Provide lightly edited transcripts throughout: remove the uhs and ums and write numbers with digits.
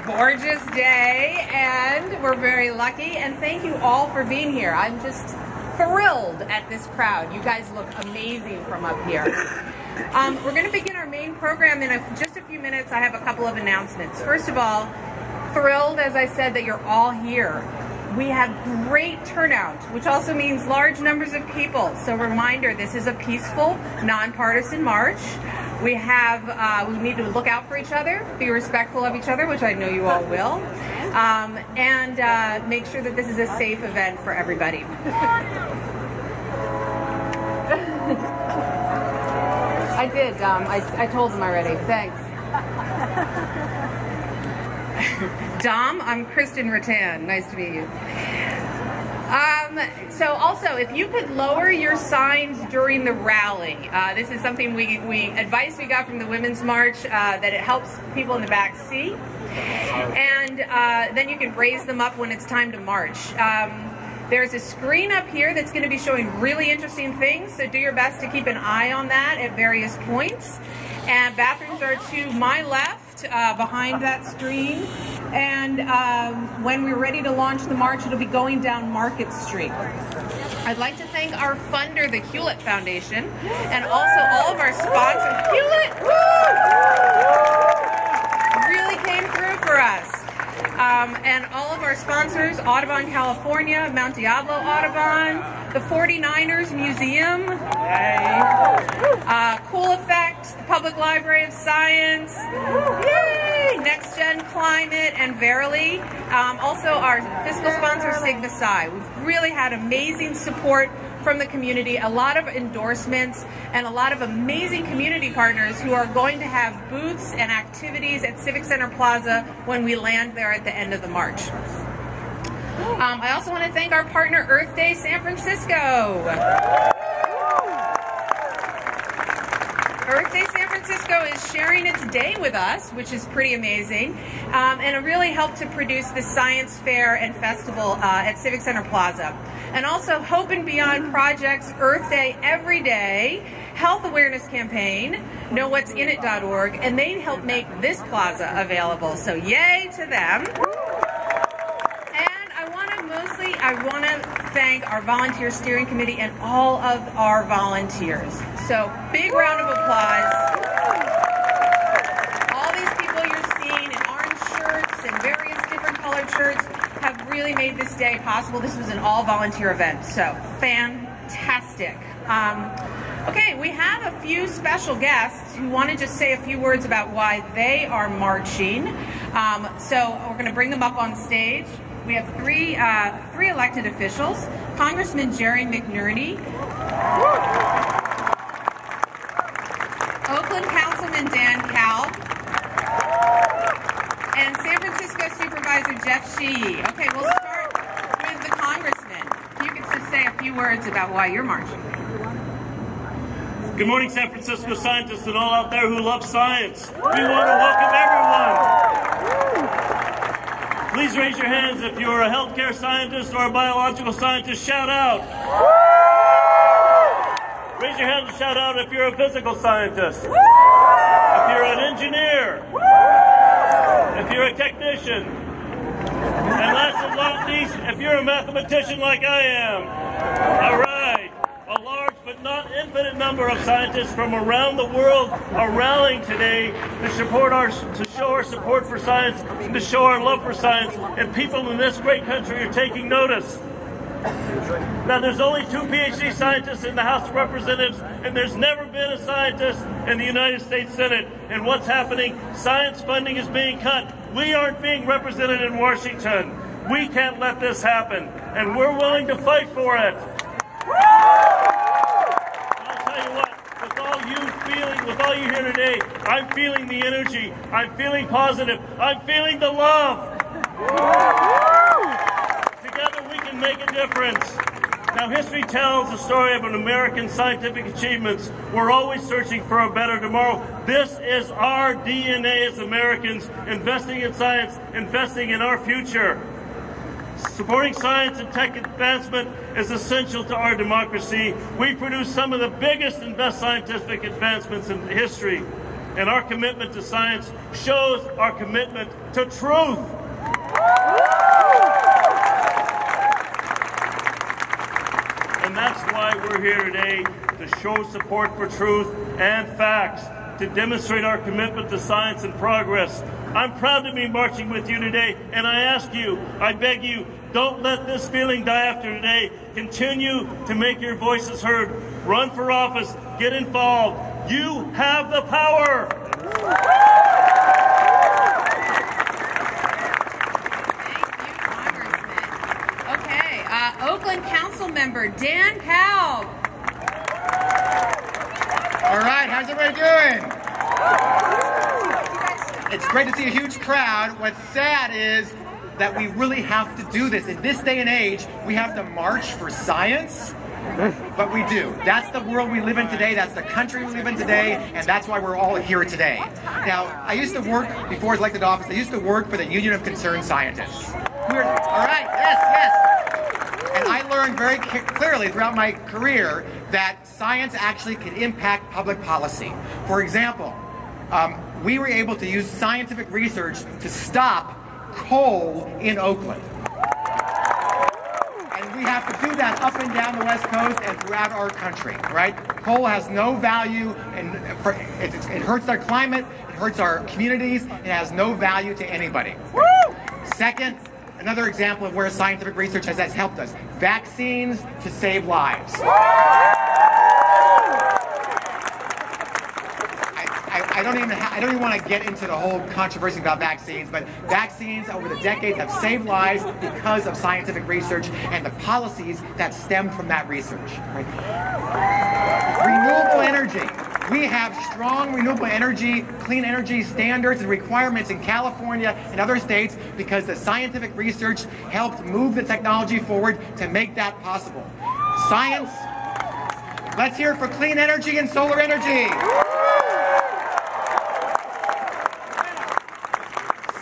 gorgeous day, and we're very lucky, and thank you all for being here. I'm just thrilled at this crowd. You guys look amazing from up here. We're going to begin our main program in just a few minutes. I have a couple of announcements. First of all, thrilled, as I said, that you're all here. We have great turnout, which also means large numbers of people. So reminder, this is a peaceful, nonpartisan march. We need to look out for each other, be respectful of each other, which I know you all will, and make sure that this is a safe event for everybody. I did. I told them already. Thanks. Dom, I'm Kristen Rattan. Nice to meet you. So also, if you could lower your signs during the rally, this is something advice we got from the Women's March, that it helps people in the back see, and then you can raise them up when it's time to march. There's a screen up here that's going to be showing really interesting things, so do your best to keep an eye on that at various points. And bathrooms are to my left, behind that screen. And when we're ready to launch the march, it'll be going down Market Street. I'd like to thank our funder, the Hewlett Foundation, and also all of our sponsors. Hewlett, really came through for us. And all of our sponsors, Audubon California, Mount Diablo Audubon, the 49ers Museum, Cool Effect, the Public Library of Science, yay! Next Gen Climate, and Verily. Also our fiscal sponsor, Sigma Psi. We've really had amazing support from the community, a lot of endorsements, and a lot of amazing community partners who are going to have booths and activities at Civic Center Plaza when we land there at the end of the march. I also want to thank our partner, Earth Day San Francisco. Earth Day San Francisco is sharing its day with us, which is pretty amazing, and it really helped to produce the science fair and festival at Civic Center Plaza. And also Hope and Beyond Projects, Earth Day Every Day, Health Awareness Campaign, KnowWhat'sInIt.org, and they helped make this plaza available, so yay to them. And I want to thank our volunteer steering committee and all of our volunteers. So big round of applause. All these people you're seeing in orange shirts and various different colored shirts have really made this day possible. This was an all-volunteer event, so fantastic. Okay, we have a few special guests who want to just say a few words about why they are marching. So we're going to bring them up on stage. We have three elected officials: Congressman Jerry McNerney, Oakland Councilman Dan Kalb, and San Francisco Supervisor Jeff Sheehy. Okay, we'll start with the Congressman. You can just say a few words about why you're marching. Good morning, San Francisco scientists and all out there who love science. We want to welcome everyone. Please raise your hands if you're a healthcare scientist or a biological scientist. Shout out. Raise your hand and shout out if you're a physical scientist. If you're an engineer. If you're a technician. And last but not least, if you're a mathematician like I am. All right. A large but not infinite number of scientists from around the world are rallying today to show our support for science and to show our love for science, and people in this great country are taking notice. Now, there's only 2 PhD scientists in the House of Representatives, and there's never been a scientist in the United States Senate. And what's happening? Science funding is being cut. We aren't being represented in Washington. We can't let this happen, and we're willing to fight for it. I'll tell you what, with all you here today, I'm feeling the energy, I'm feeling positive, I'm feeling the love. Together we can make a difference. Now, history tells the story of an American scientific achievements. We're always searching for a better tomorrow. This is our DNA as Americans, investing in science, investing in our future. Supporting science and tech advancement is essential to our democracy. We produce some of the biggest and best scientific advancements in history. And our commitment to science shows our commitment to truth. And that's why we're here today, to show support for truth and facts, to demonstrate our commitment to science and progress. I'm proud to be marching with you today, and I ask you, I beg you, don't let this feeling die after today. Continue to make your voices heard. Run for office. Get involved. You have the power. Thank you, Congressman. Okay, Oakland Council Member Dan Powell. All right, how's everybody doing? It's great to see a huge crowd. What's sad is that we really have to do this. In this day and age, we have to march for science, but we do. That's the world we live in today, that's the country we live in today, and that's why we're all here today. Now, I used to work, before I was elected to office, I used to work for the Union of Concerned Scientists. All right, yes. And I learned very clearly throughout my career that science actually can impact public policy. For example, we were able to use scientific research to stop coal in Oakland. And we have to do that up and down the West Coast and throughout our country, right? Coal has no value, and it hurts our climate, it hurts our communities, it has no value to anybody. Second, another example of where scientific research has helped us. Vaccines to save lives. I don't even want to get into the whole controversy about vaccines, but vaccines over the decades have saved lives because of scientific research and the policies that stem from that research. Right? Renewable energy. We have strong renewable energy, clean energy standards and requirements in California and other states because the scientific research helped move the technology forward to make that possible. Science, let's hear it for clean energy and solar energy.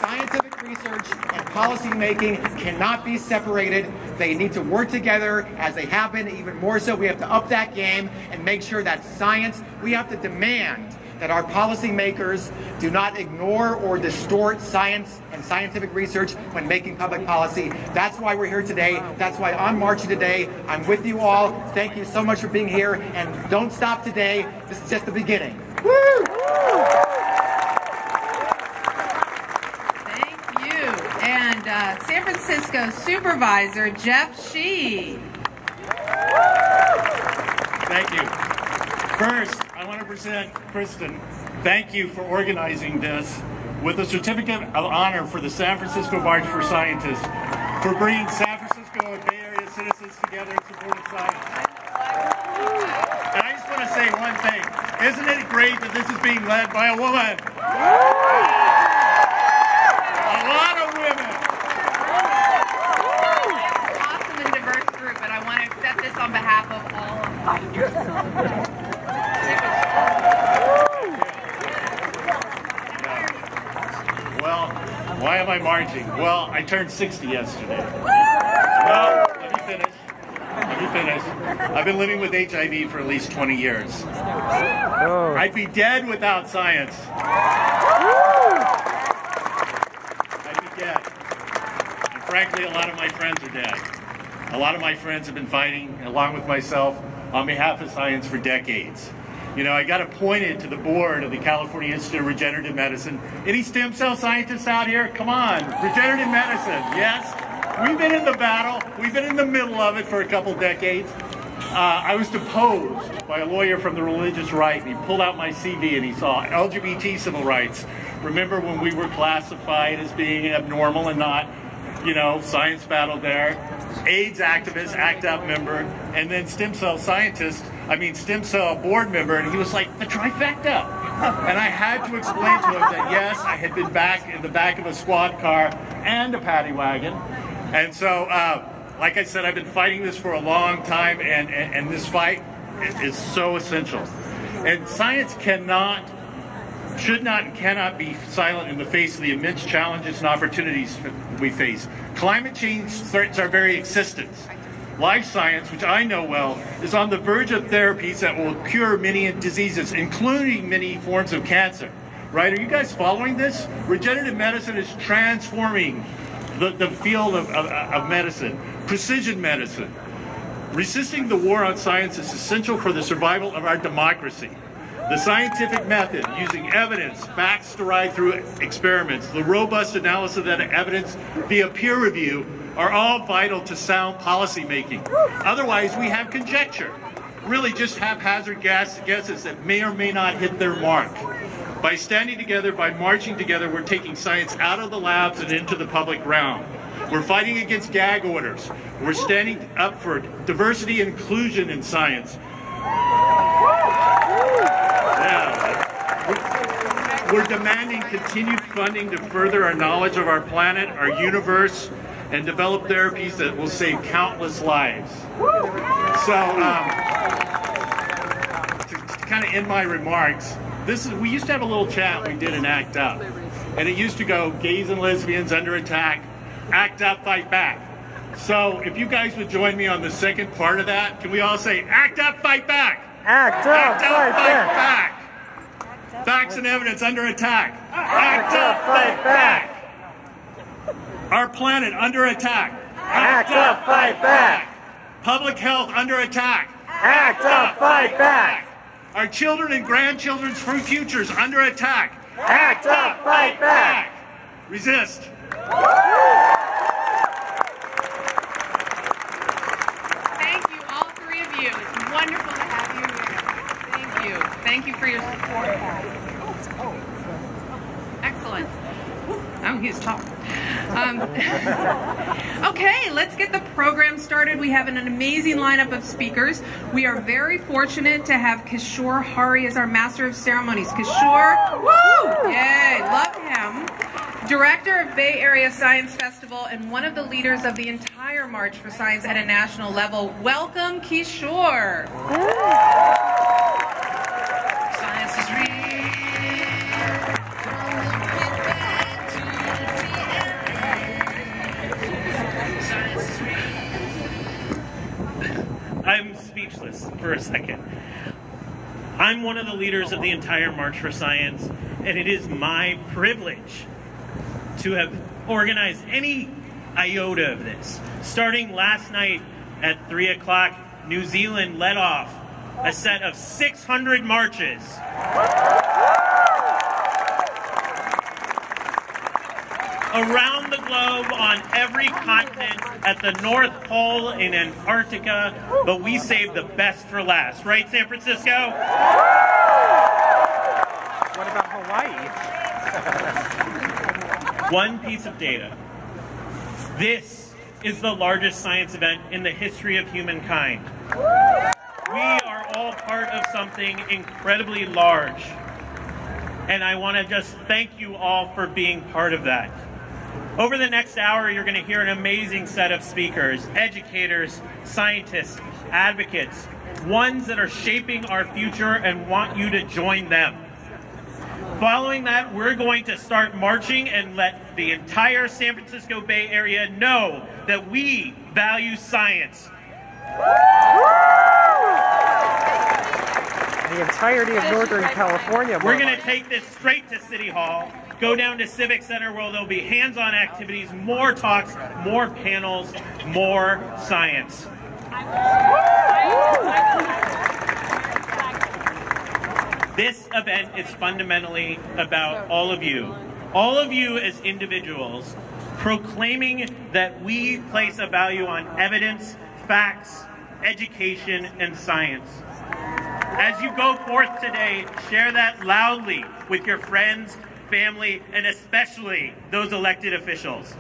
Scientific research and policy making cannot be separated. They need to work together as they have been, even more so. We have to up that game and make sure that science, we have to demand that our policymakers do not ignore or distort science and scientific research when making public policy. That's why we're here today. That's why I'm marching today. I'm with you all. Thank you so much for being here. And don't stop today. This is just the beginning. Woo! San Francisco Supervisor Jeff Shee. Thank you. First, I want to present Kristen. Thank you for organizing this with a certificate of honor for the San Francisco March for Scientists, for bringing San Francisco and Bay Area citizens together in support of science. And I just want to say one thing. Isn't it great that this is being led by a woman? A lot of women. This on behalf of all of Well, why am I marching? Well, I turned 60 yesterday. No, let me finish. I've been living with HIV for at least 20 years. I'd be dead without science. I'd be dead. And frankly, a lot of my friends are dead. A lot of my friends have been fighting, along with myself, on behalf of science for decades. You know, I got appointed to the board of the California Institute of Regenerative Medicine. Any stem cell scientists out here? Come on, regenerative medicine, yes? We've been in the battle. We've been in the middle of it for a couple decades. I was deposed by a lawyer from the religious right, and he pulled out my CV and he saw LGBT civil rights. Remember when we were classified as being abnormal and not, you know, science battle there. AIDS activist, ACT UP member, and then stem cell board member, and he was like, the trifecta. And I had to explain to him that yes, I had been back in the back of a squad car and a paddy wagon. And so, like I said, I've been fighting this for a long time, and this fight is so essential. And science should not and cannot be silent in the face of the immense challenges and opportunities we face. Climate change threatens our very existence. Life science, which I know well, is on the verge of therapies that will cure many diseases, including many forms of cancer. right? Are you guys following this? Regenerative medicine is transforming the field of medicine, precision medicine. Resisting the war on science is essential for the survival of our democracy. The scientific method, using evidence, facts derived through experiments, the robust analysis of that evidence via peer review, are all vital to sound policy making. Otherwise, we have conjecture, really just haphazard guesses that may or may not hit their mark. By standing together, by marching together, we're taking science out of the labs and into the public realm. We're fighting against gag orders. We're standing up for diversity and inclusion in science. Yeah. We're demanding continued funding to further our knowledge of our planet, our universe, and develop therapies that will save countless lives. So, to kind of end my remarks, we used to have a little chat we did in ACT UP, and it used to go, gays and lesbians under attack, ACT UP, fight back. So if you guys would join me on the second part of that, can we all say, ACT UP, fight back? ACT UP, fight back. Facts and evidence under attack. ACT UP, fight back. Our planet under attack. ACT UP, fight back. Public health under attack. ACT UP, fight back. Our children and grandchildren's futures under attack. ACT UP, fight back. Resist. Thank you, all three of you. It's wonderful to have you here. Thank you. Thank you for your support. Excellent. Oh, he's tall. Okay, let's get the program started. We have an amazing lineup of speakers. We are very fortunate to have Kishore Hari as our Master of Ceremonies. Kishore, woo! Yay, love him. Director of Bay Area Science Festival and one of the leaders of the entire March for Science at a national level. Welcome, Kishore. Science is real. I'm speechless for a second. I'm one of the leaders of the entire March for Science, and it is my privilege to have organized any iota of this. Starting last night at 3 o'clock, New Zealand led off a set of 600 marches. Around the globe, on every continent, at the North Pole, in Antarctica, but we saved the best for last. Right, San Francisco? What about Hawaii? One piece of data. This is the largest science event in the history of humankind. We are all part of something incredibly large. And I want to just thank you all for being part of that. Over the next hour, you're going to hear an amazing set of speakers, educators, scientists, advocates, ones that are shaping our future and want you to join them. Following that, we're going to start marching and let the entire San Francisco Bay Area know that we value science. The entirety of Northern California. We're going to take this straight to City Hall, go down to Civic Center where there'll be hands-on activities, more talks, more panels, more science. This event is fundamentally about all of you as individuals, proclaiming that we place a value on evidence, facts, education, and science. As you go forth today, share that loudly with your friends, family, and especially those elected officials.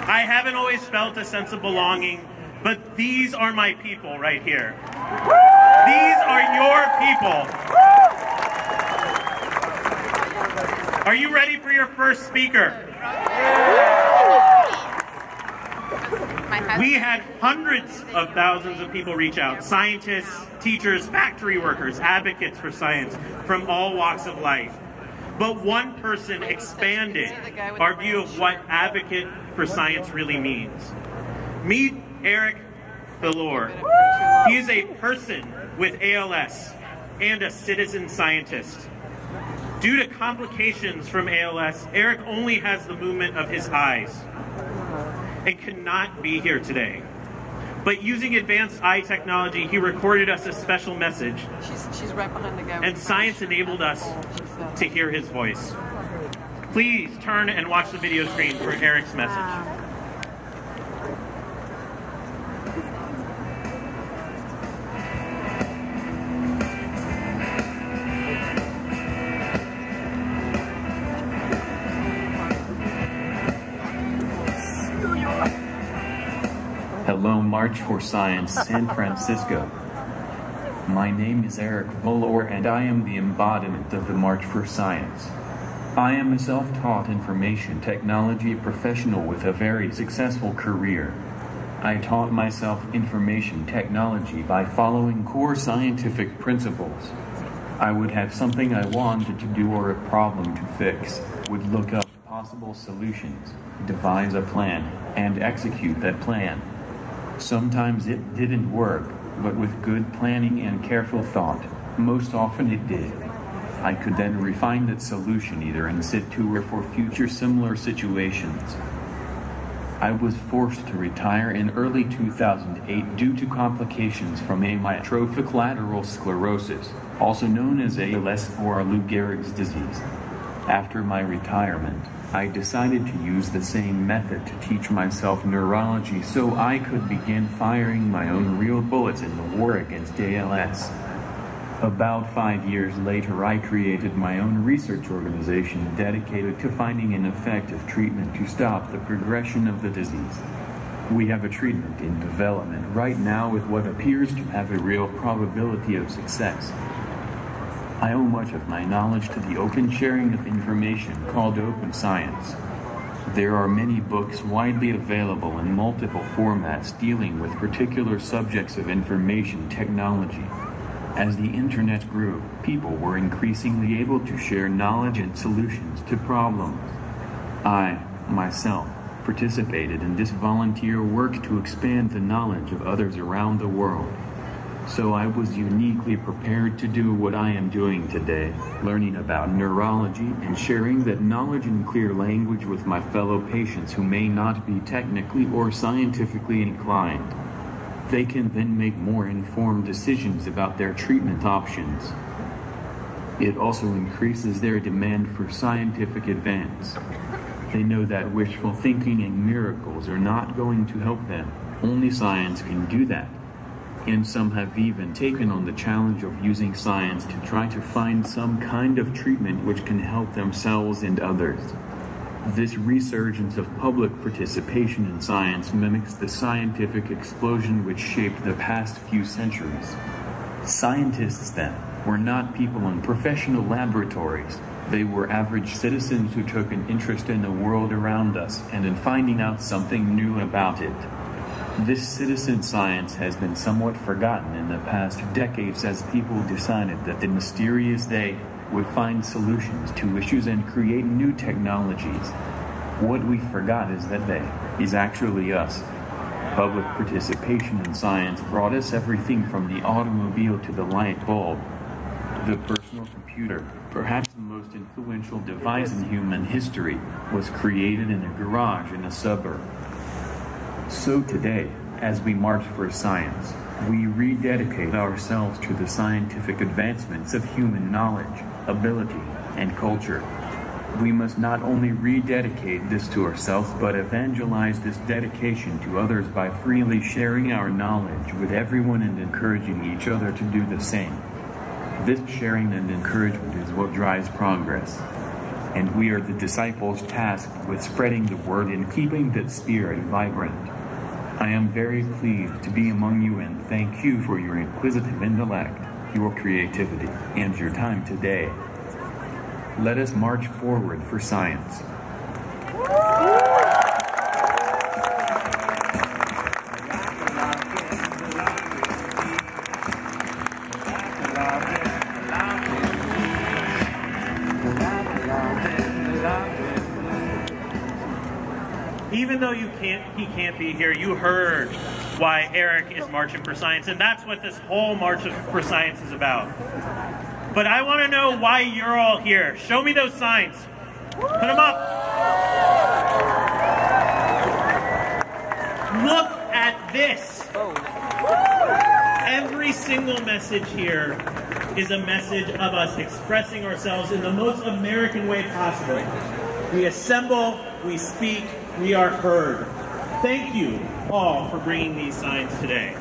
I haven't always felt a sense of belonging, but these are my people right here. These are your people. Are you ready for your first speaker? We had hundreds of thousands of people reach out, scientists, teachers, factory workers, advocates for science from all walks of life. But one person expanded our view of what advocate for science really means. Meet Eric Bellor. He is a person with ALS and a citizen scientist. Due to complications from ALS, Eric only has the movement of his eyes and cannot be here today. But using advanced eye technology, he recorded us a special message. She's right behind the guy. And science enabled us to hear his voice. Please turn and watch the video screen for Eric's message. Hello, March for Science, San Francisco. My name is Eric Volor and I am the embodiment of the March for Science. I am a self-taught information technology professional with a very successful career. I taught myself information technology by following core scientific principles. I would have something I wanted to do or a problem to fix, would look up possible solutions, devise a plan, and execute that plan. Sometimes it didn't work, but with good planning and careful thought, most often it did. I could then refine that solution either in situ or for future similar situations. I was forced to retire in early 2008 due to complications from amyotrophic lateral sclerosis, also known as ALS or Lou Gehrig's disease. After my retirement, I decided to use the same method to teach myself neurology so I could begin firing my own real bullets in the war against ALS. About 5 years later, I created my own research organization dedicated to finding an effective treatment to stop the progression of the disease. We have a treatment in development right now with what appears to have a real probability of success. I owe much of my knowledge to the open sharing of information called open science. There are many books widely available in multiple formats dealing with particular subjects of information technology. As the internet grew, people were increasingly able to share knowledge and solutions to problems. I, myself, participated in this volunteer work to expand the knowledge of others around the world. So I was uniquely prepared to do what I am doing today, learning about neurology and sharing that knowledge in clear language with my fellow patients who may not be technically or scientifically inclined. They can then make more informed decisions about their treatment options. It also increases their demand for scientific advance. They know that wishful thinking and miracles are not going to help them. Only science can do that. And some have even taken on the challenge of using science to try to find some kind of treatment which can help themselves and others. This resurgence of public participation in science mimics the scientific explosion which shaped the past few centuries. Scientists, then, were not people in professional laboratories. They were average citizens who took an interest in the world around us and in finding out something new about it. This citizen science has been somewhat forgotten in the past decades as people decided that the mysterious they would find solutions to issues and create new technologies. What we forgot is that they is actually us. Public participation in science brought us everything from the automobile to the light bulb. The personal computer, perhaps the most influential device in human history, was created in a garage in a suburb. So today, as we march for science, we rededicate ourselves to the scientific advancements of human knowledge, ability, and culture. We must not only rededicate this to ourselves, but evangelize this dedication to others by freely sharing our knowledge with everyone and encouraging each other to do the same. This sharing and encouragement is what drives progress. And we are the disciples tasked with spreading the word and keeping that spirit vibrant. I am very pleased to be among you and thank you for your inquisitive intellect, your creativity, and your time today. Let us march forward for science. Even though he can't be here, you heard why Eric is marching for science, and that's what this whole March for Science is about. But I want to know why you're all here. Show me those signs. Put them up. Look at this. Every single message here is a message of us expressing ourselves in the most American way possible. We assemble, we speak, we are heard. Thank you all for bringing these signs today.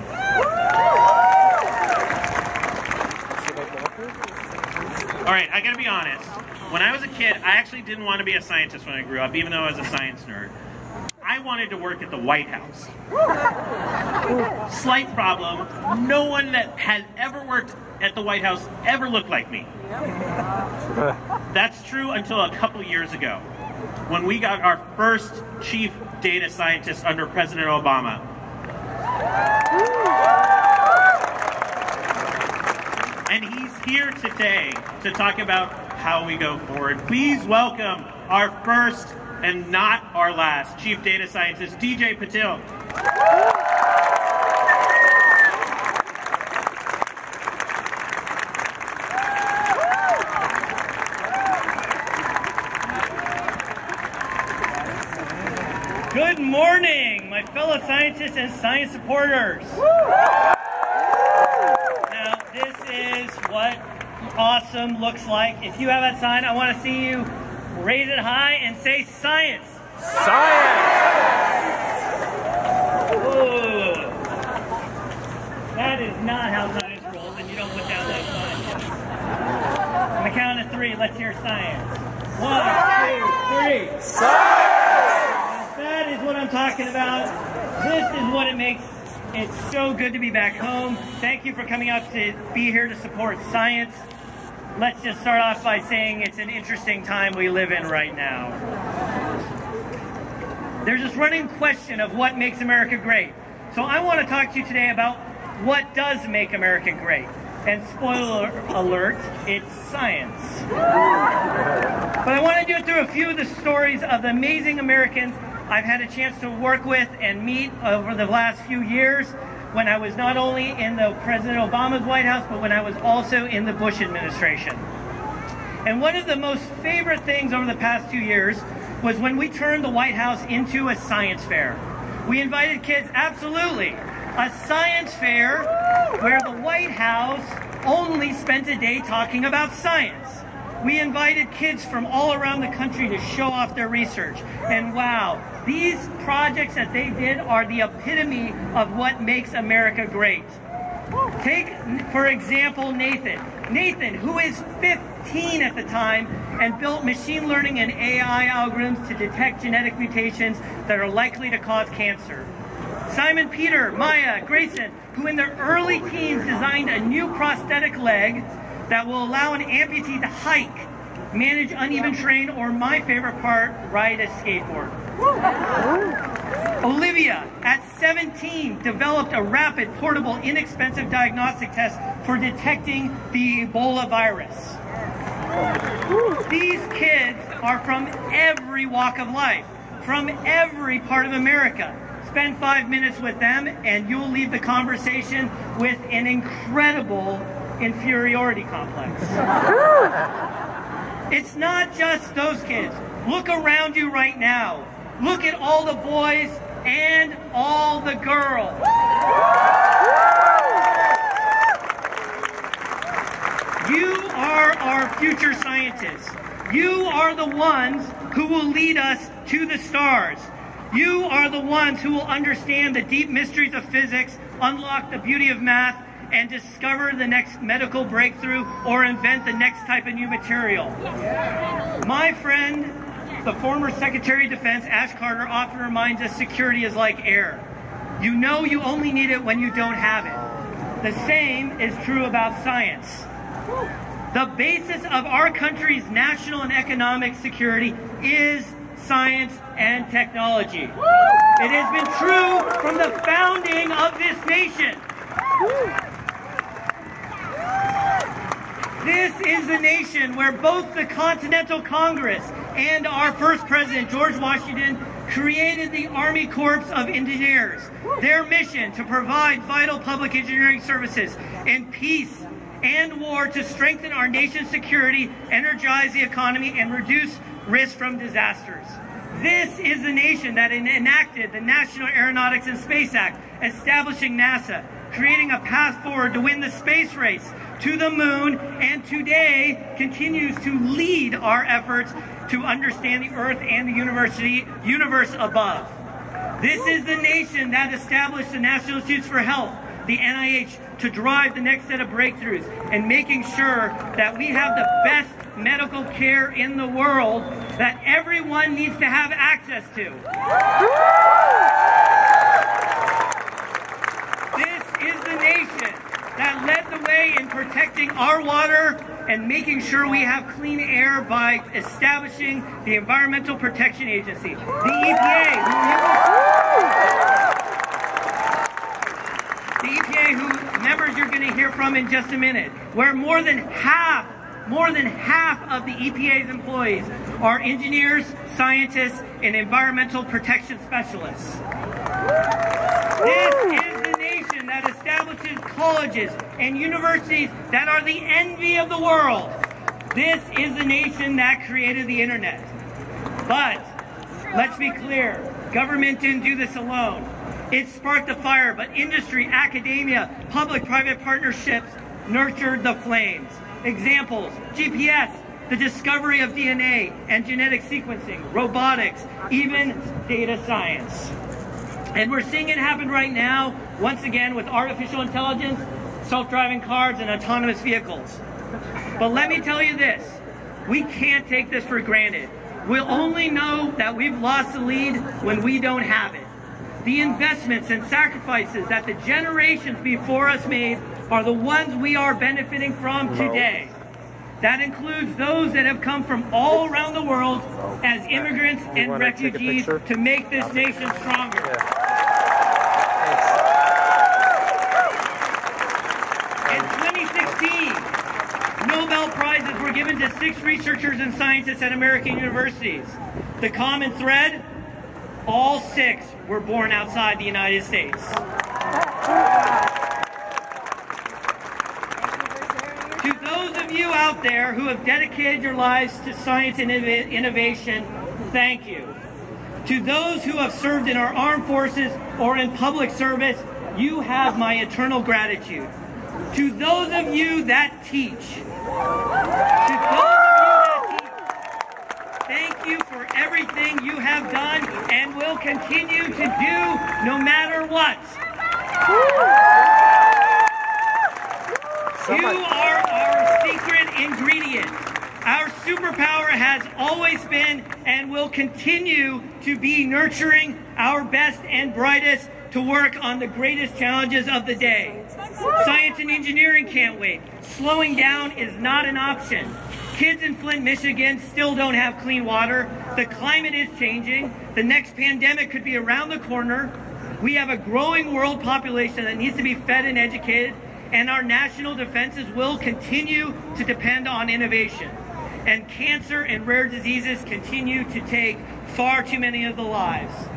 All right, I gotta be honest. When I was a kid, I actually didn't want to be a scientist when I grew up, even though I was a science nerd. I wanted to work at the White House. Slight problem, no one that had ever worked at the White House ever looked like me. That's true until a couple years ago, when we got our first chief data scientist under President Obama. And he's here today to talk about how we go forward. Please welcome our first and not our last chief data scientist, DJ Patil. Good morning, my fellow scientists and science supporters. Now, this is what awesome looks like. If you have that sign, I want to see you raise it high and say science. Science! Ooh. That is not how science rolls, and you don't put down that sign. On the count of three, let's hear science. 1, 2, 3. Science! That is what I'm talking about. This is what it makes it so good to be back home. Thank you for coming out to be here to support science. Let's just start off by saying it's an interesting time we live in right now. There's this running question of what makes America great. So I want to talk to you today about what does make America great. And spoiler alert, it's science. But I want to do it through a few of the stories of the amazing Americans I've had a chance to work with and meet over the last few years, when I was not only in the President Obama's White House, but when I was also in the Bush administration. And one of the most favorite things over the past 2 years was when we turned the White House into a science fair. We invited kids, absolutely, a science fair where the White House only spent a day talking about science. We invited kids from all around the country to show off their research. And wow, these projects that they did are the epitome of what makes America great. Take, for example, Nathan. Nathan, who is 15 at the time and built machine learning and AI algorithms to detect genetic mutations that are likely to cause cancer. Simon, Peter, Maya, Grayson, who in their early teens designed a new prosthetic leg that will allow an amputee to hike, manage uneven terrain, or my favorite part, ride a skateboard. Olivia, at 17, developed a rapid, portable, inexpensive diagnostic test for detecting the Ebola virus. These kids are from every walk of life, from every part of America. Spend 5 minutes with them and you'll leave the conversation with an incredible inferiority complex. It's not just those kids. Look around you right now. Look at all the boys and all the girls. You are our future scientists. You are the ones who will lead us to the stars. You are the ones who will understand the deep mysteries of physics, unlock the beauty of math, and discover the next medical breakthrough or invent the next type of new material. My friend, the former Secretary of Defense, Ash Carter, often reminds us security is like air. You know you only need it when you don't have it. The same is true about science. The basis of our country's national and economic security is science and technology. It has been true from the founding of this nation. This is the nation where both the Continental Congress and our first president, George Washington, created the Army Corps of Engineers. Their mission to provide vital public engineering services in peace and war to strengthen our nation's security, energize the economy, and reduce risk from disasters. This is the nation that enacted the National Aeronautics and Space Act, establishing NASA, creating a path forward to win the space race to the moon, and today continues to lead our efforts to understand the Earth and the universe above. This is the nation that established the National Institutes for Health, the NIH, to drive the next set of breakthroughs and making sure that we have the best medical care in the world that everyone needs to have access to. This is the nation that led the way in protecting our water and making sure we have clean air by establishing the Environmental Protection Agency, the EPA, who members you're going to hear from in just a minute, where more than half of the EPA's employees are engineers, scientists, and environmental protection specialists. This is the nation that establishes colleges and universities that are the envy of the world. This is the nation that created the internet. But let's be clear, government didn't do this alone. It sparked the fire, but industry, academia, public-private partnerships nurtured the flames. Examples: GPS, the discovery of DNA and genetic sequencing, robotics, even data science. And we're seeing it happen right now, once again, with artificial intelligence, self-driving cars, and autonomous vehicles. But let me tell you this, we can't take this for granted. We'll only know that we've lost the lead when we don't have it. The investments and sacrifices that the generations before us made are the ones we are benefiting from today. That includes those that have come from all around the world as immigrants and refugees to make this nation stronger. In 2016, Nobel Prizes were given to 6 researchers and scientists at American universities. The common thread? All 6 were born outside the United States. To those of you out there who have dedicated your lives to science and innovation, thank you. To those who have served in our armed forces or in public service, you have my eternal gratitude. To those of you that teach, thank you for everything you have done and will continue to do no matter what. You are our secret ingredient. Our superpower has always been and will continue to be nurturing our best and brightest to work on the greatest challenges of the day. Science and engineering can't wait. Slowing down is not an option. Kids in Flint, Michigan still don't have clean water. The climate is changing. The next pandemic could be around the corner. We have a growing world population that needs to be fed and educated, and our national defenses will continue to depend on innovation. And cancer and rare diseases continue to take far too many of the lives.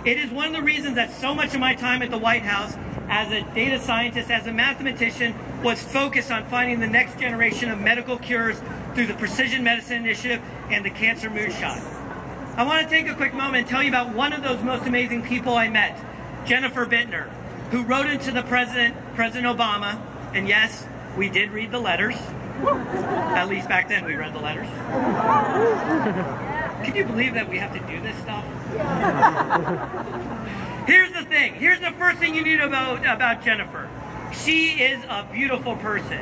It is one of the reasons that so much of my time at the White House as a data scientist, as a mathematician, was focused on finding the next generation of medical cures through the Precision Medicine Initiative and the Cancer Moonshot. I want to take a quick moment and tell you about one of those most amazing people I met, Jennifer Bittner, who wrote into the President Obama, and yes, we did read the letters. At least back then we read the letters. Can you believe that we have to do this stuff? Here's the thing. Here's the first thing you need to know about Jennifer. She is a beautiful person.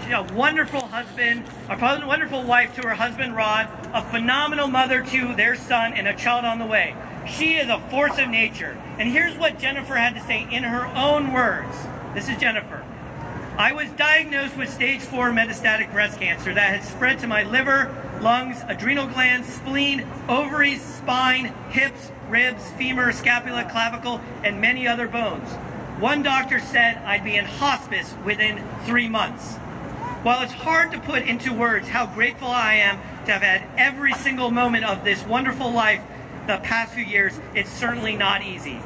She's a wonderful husband, a wonderful wife to her husband, Rod, a phenomenal mother to their son, and a child on the way. She is a force of nature. And here's what Jennifer had to say in her own words. This is Jennifer. I was diagnosed with stage 4 metastatic breast cancer that had spread to my liver, lungs, adrenal glands, spleen, ovaries, spine, hips, ribs, femur, scapula, clavicle, and many other bones. One doctor said I'd be in hospice within 3 months. While it's hard to put into words how grateful I am to have had every single moment of this wonderful life the past few years, it's certainly not easy.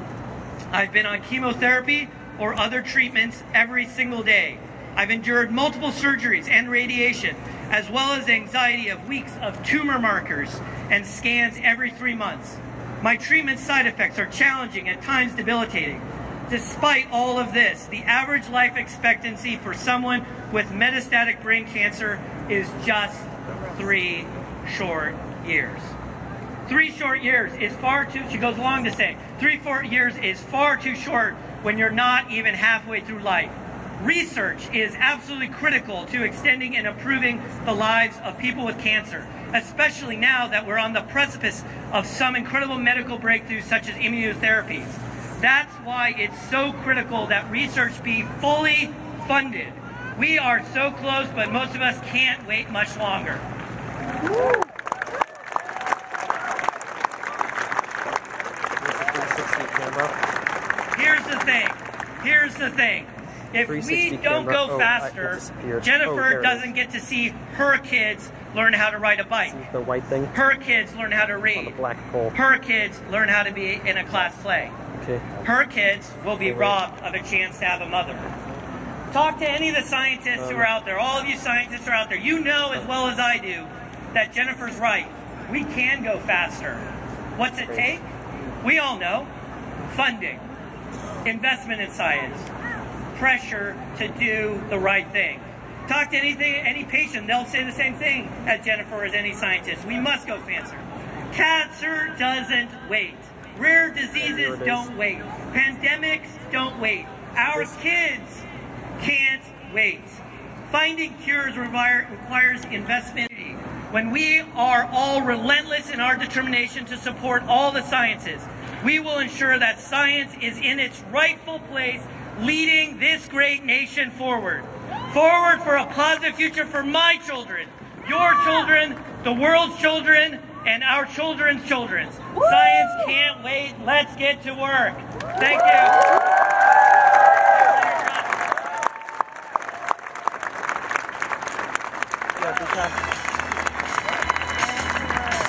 I've been on chemotherapy or other treatments every single day. I've endured multiple surgeries and radiation, as well as anxiety of weeks of tumor markers and scans every 3 months. My treatment side effects are challenging, at times debilitating. Despite all of this, the average life expectancy for someone with metastatic brain cancer is just 3 short years. 3 short years is far too, she goes along to say, 3 short years is far too short when you're not even halfway through life. Research is absolutely critical to extending and improving the lives of people with cancer, especially now that we're on the precipice of some incredible medical breakthroughs such as immunotherapies. That's why it's so critical that research be fully funded. We are so close, but most of us can't wait much longer. Here's the thing. If we don't go faster, Jennifer doesn't get to see her kids learn how to ride a bike. The white thing. Her kids learn how to read. On the black pole. Her kids learn how to be in a class play. Okay. Her kids will be robbed of a chance to have a mother. Talk to any of the scientists who are out there. All of you scientists who are out there. You know as well as I do that Jennifer's right. We can go faster. What's it take? We all know. Funding. Investment in science. Pressure to do the right thing. Talk to any patient, they'll say the same thing as Jennifer, as any scientist. We must go faster. Cancer doesn't wait. Rare diseases don't wait. Pandemics don't wait. Our kids can't wait. Finding cures requires investment. When we are all relentless in our determination to support all the sciences, we will ensure that science is in its rightful place, leading this great nation forward. Forward for a positive future for my children, your children, the world's children, and our children's children. Science can't wait. Let's get to work. Thank you.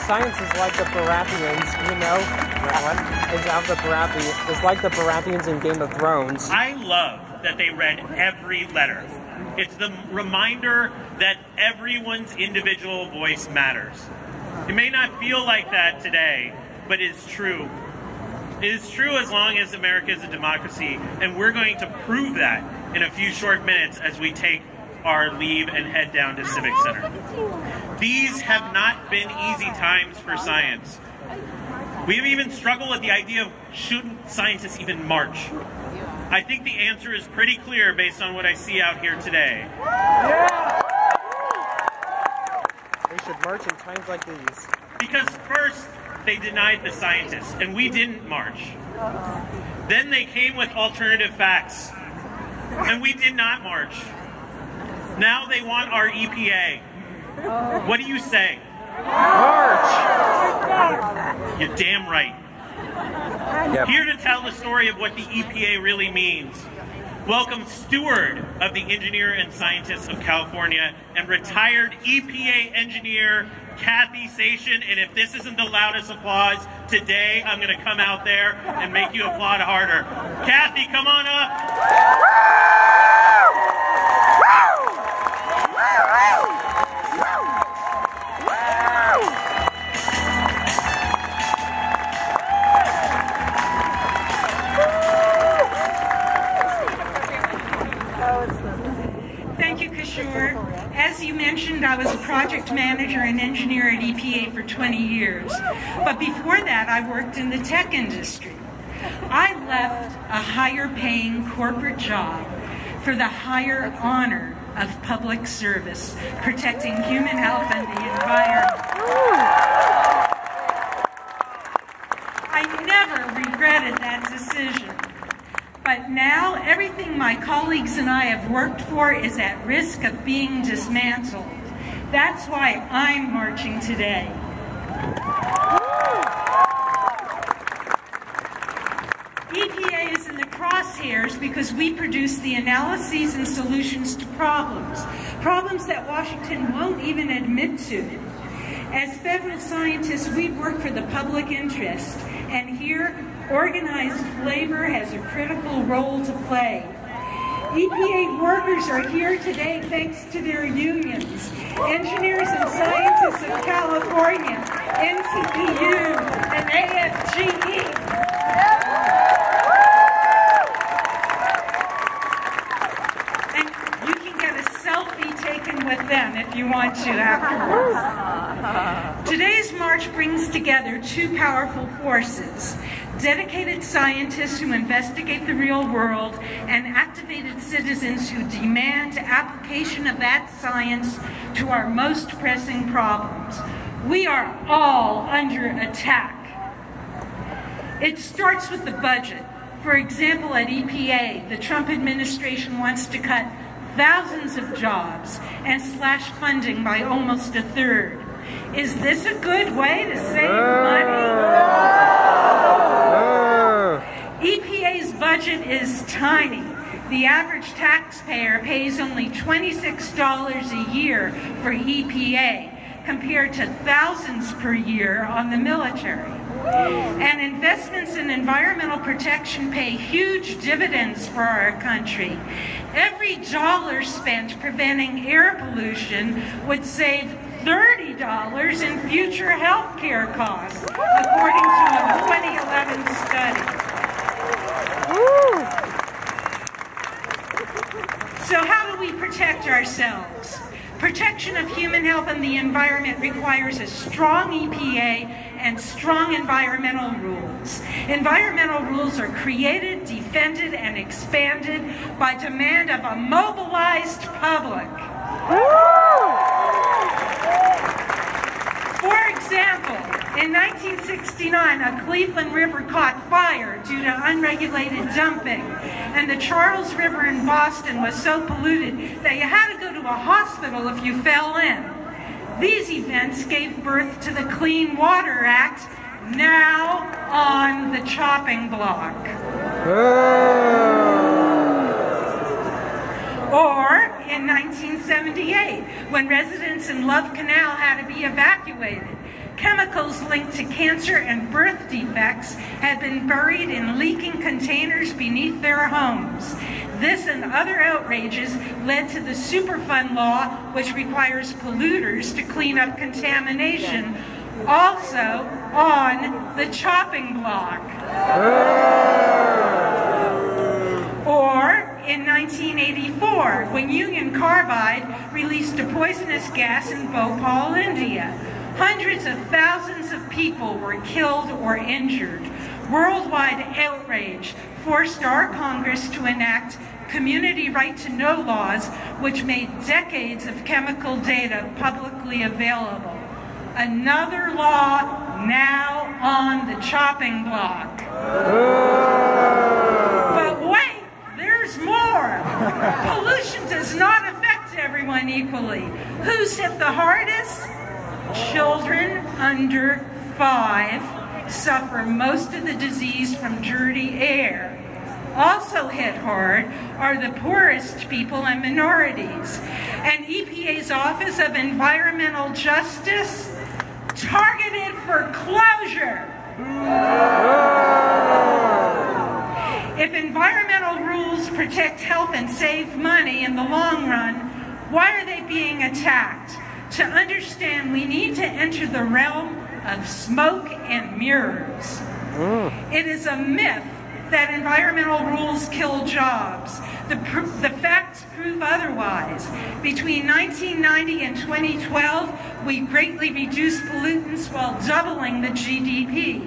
Science is like the Baratheons, you know? It's like the Baratheons in Game of Thrones. I love that they read every letter. It's the reminder that everyone's individual voice matters. It may not feel like that today, but it's true. It is true as long as America is a democracy, and we're going to prove that in a few short minutes as we take our leave and head down to Civic Center. These have not been easy times for science. We've even struggled with the idea of shouldn't scientists even march? I think the answer is pretty clear based on what I see out here today. Yeah. We should march in times like these. Because first, they denied the scientists, and we didn't march. Then they came with alternative facts, and we did not march. Now they want our EPA. What do you say? March! You're damn right. Yep. Here to tell the story of what the EPA really means. Welcome Steward of the Engineer and Scientists of California and retired EPA engineer Kathy Sation. And if this isn't the loudest applause today, I'm going to come out there and make you applaud harder. Kathy, come on up. Thank you, Kishore. As you mentioned, I was a project manager and engineer at EPA for 20 years. But before that, I worked in the tech industry. I left a higher paying corporate job for the higher honor of public service, protecting human health and the environment. I never regretted that decision. But now, everything my colleagues and I have worked for is at risk of being dismantled. That's why I'm marching today. EPA is in the crosshairs because we produce the analyses and solutions to problems that Washington won't even admit to. As federal scientists, we work for the public interest, and here, organized labor has a critical role to play. EPA workers are here today thanks to their unions. Engineers and Scientists of California, NTPU, and AFGE. And you can get a selfie taken with them if you want to afterwards. Today's march brings together two powerful forces: dedicated scientists who investigate the real world and activated citizens who demand application of that science to our most pressing problems. We are all under attack. It starts with the budget. For example, at EPA, the Trump administration wants to cut thousands of jobs and slash funding by almost a third. Is this a good way to save money? EPA's budget is tiny. The average taxpayer pays only $26 a year for EPA, compared to thousands per year on the military. And investments in environmental protection pay huge dividends for our country. Every dollar spent preventing air pollution would save $30 in future health care costs, according to a 2011 study. So how do we protect ourselves? Protection of human health and the environment requires a strong EPA and strong environmental rules. Environmental rules are created, defended, and expanded by demand of a mobilized public. For example, in 1969, a Cleveland river caught fire due to unregulated dumping, and the Charles River in Boston was so polluted that you had to go to a hospital if you fell in. These events gave birth to the Clean Water Act, now on the chopping block. Or in 1978, when residents in Love Canal had to be evacuated, chemicals linked to cancer and birth defects had been buried in leaking containers beneath their homes. This and other outrages led to the Superfund law, which requires polluters to clean up contamination, also on the chopping block. Or in 1984, when Union Carbide released a poisonous gas in Bhopal, India. Hundreds of thousands of people were killed or injured. Worldwide outrage forced our Congress to enact community right-to-know laws, which made decades of chemical data publicly available. Another law now on the chopping block. But wait, there's more. Pollution does not affect everyone equally. Who's hit the hardest? Children under 5 suffer most of the disease from dirty air. Also hit hard are the poorest people and minorities. And EPA's Office of Environmental Justice targeted for closure. If environmental rules protect health and save money in the long run, why are they being attacked? To understand, we need to enter the realm of smoke and mirrors. It is a myth that environmental rules kill jobs. The facts prove otherwise. Between 1990 and 2012, we greatly reduced pollutants while doubling the GDP.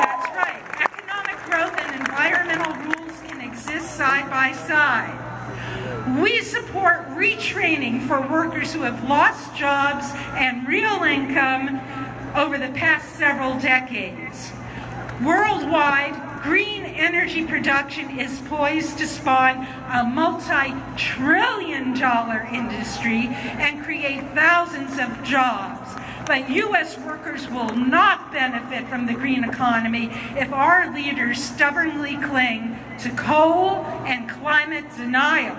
That's right. Economic growth and environmental rules can exist side by side. We support retraining for workers who have lost jobs and real income over the past several decades. Worldwide, green energy production is poised to spawn a multi-trillion-dollar industry and create thousands of jobs. But U.S. workers will not benefit from the green economy if our leaders stubbornly cling to coal and climate denial.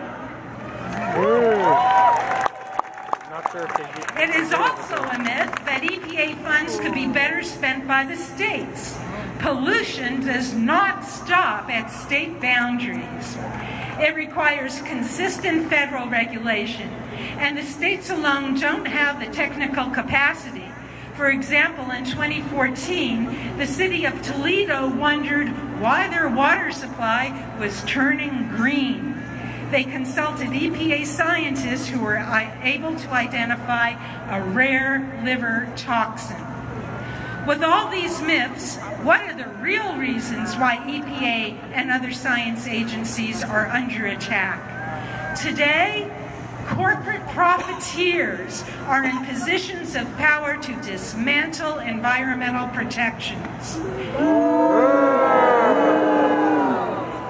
Not sure It is also a myth that EPA funds could be better spent by the states. Pollution does not stop at state boundaries. It requires consistent federal regulation, and the states alone don't have the technical capacity. For example, in 2014, the city of Toledo wondered why their water supply was turning green. They consulted EPA scientists who were able to identify a rare liver toxin. With all these myths, what are the real reasons why EPA and other science agencies are under attack? Today, corporate profiteers are in positions of power to dismantle environmental protections.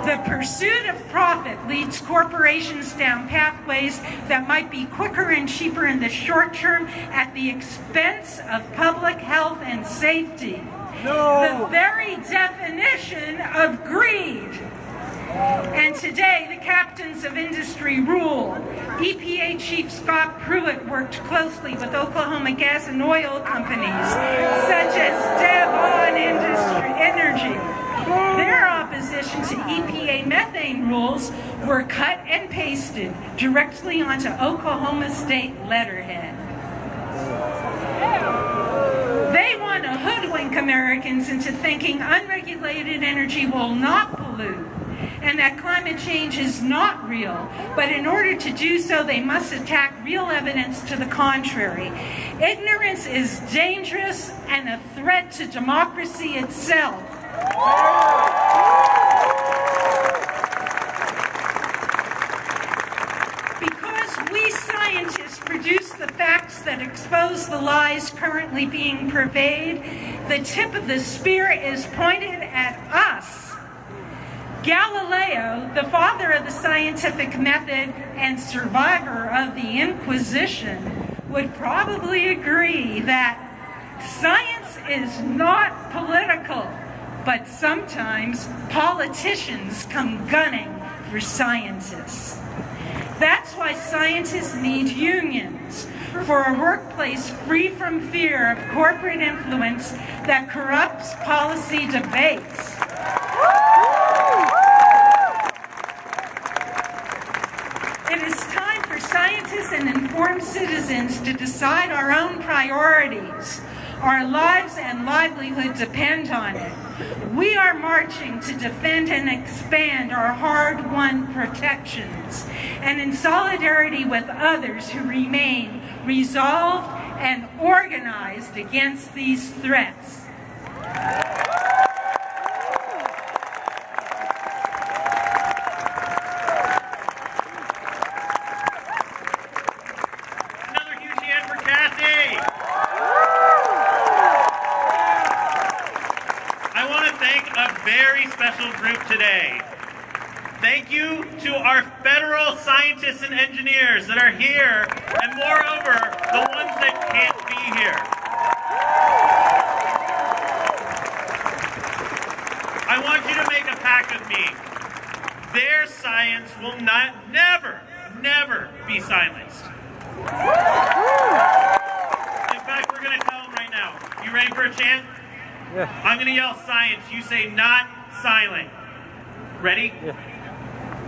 The pursuit of profit leads corporations down pathways that might be quicker and cheaper in the short term at the expense of public health and safety. The very definition of greed. And today, the captains of industry rule. EPA Chief Scott Pruitt worked closely with Oklahoma gas and oil companies, such as Devon Energy. Their opposition to EPA methane rules were cut and pasted directly onto Oklahoma State letterhead. They want to hoodwink Americans into thinking unregulated energy will not pollute, and that climate change is not real. But in order to do so, they must attack real evidence to the contrary. Ignorance is dangerous and a threat to democracy itself. Because we scientists produce the facts that expose the lies currently being purveyed, the tip of the spear is pointed at us. Galileo, the father of the scientific method and survivor of the Inquisition, would probably agree that science is not political, but sometimes politicians come gunning for scientists. That's why scientists need unions, for a workplace free from fear of corporate influence that corrupts policy debates. It is time for scientists and informed citizens to decide our own priorities. Our lives and livelihood depend on it. We are marching to defend and expand our hard-won protections, and in solidarity with others who remain resolved and organized against these threats. Another huge hand for Kathy. I want to thank a very special group today. Thank you to our federal scientists and engineers that are here, and moreover, the ones that can't be here. I want you to make a pact with me. Their science will never be silenced. In fact, we're going to tell them right now. You ready for a chant? Yeah. I'm going to yell science. You say not silent. Ready? Yeah.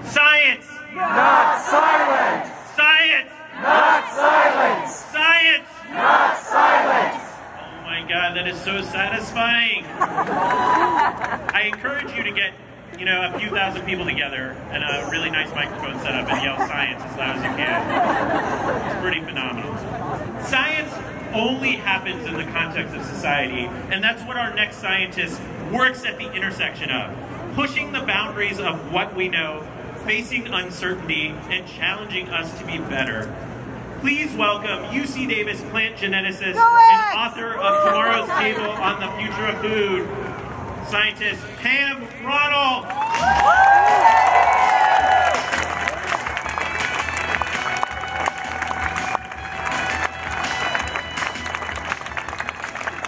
Science! Not silence! Science! Not silence! Science! Not silence! Oh my God, that is so satisfying. I encourage you to get, a few thousand people together and a really nice microphone set up and yell science as loud as you can. It's pretty phenomenal. Science only happens in the context of society, and that's what our next scientist works at the intersection of. Pushing the boundaries of what we know, facing uncertainty, and challenging us to be better. Please welcome UC Davis plant geneticist and author of Tomorrow's Table on the Future of Food, scientist Pam Ronald.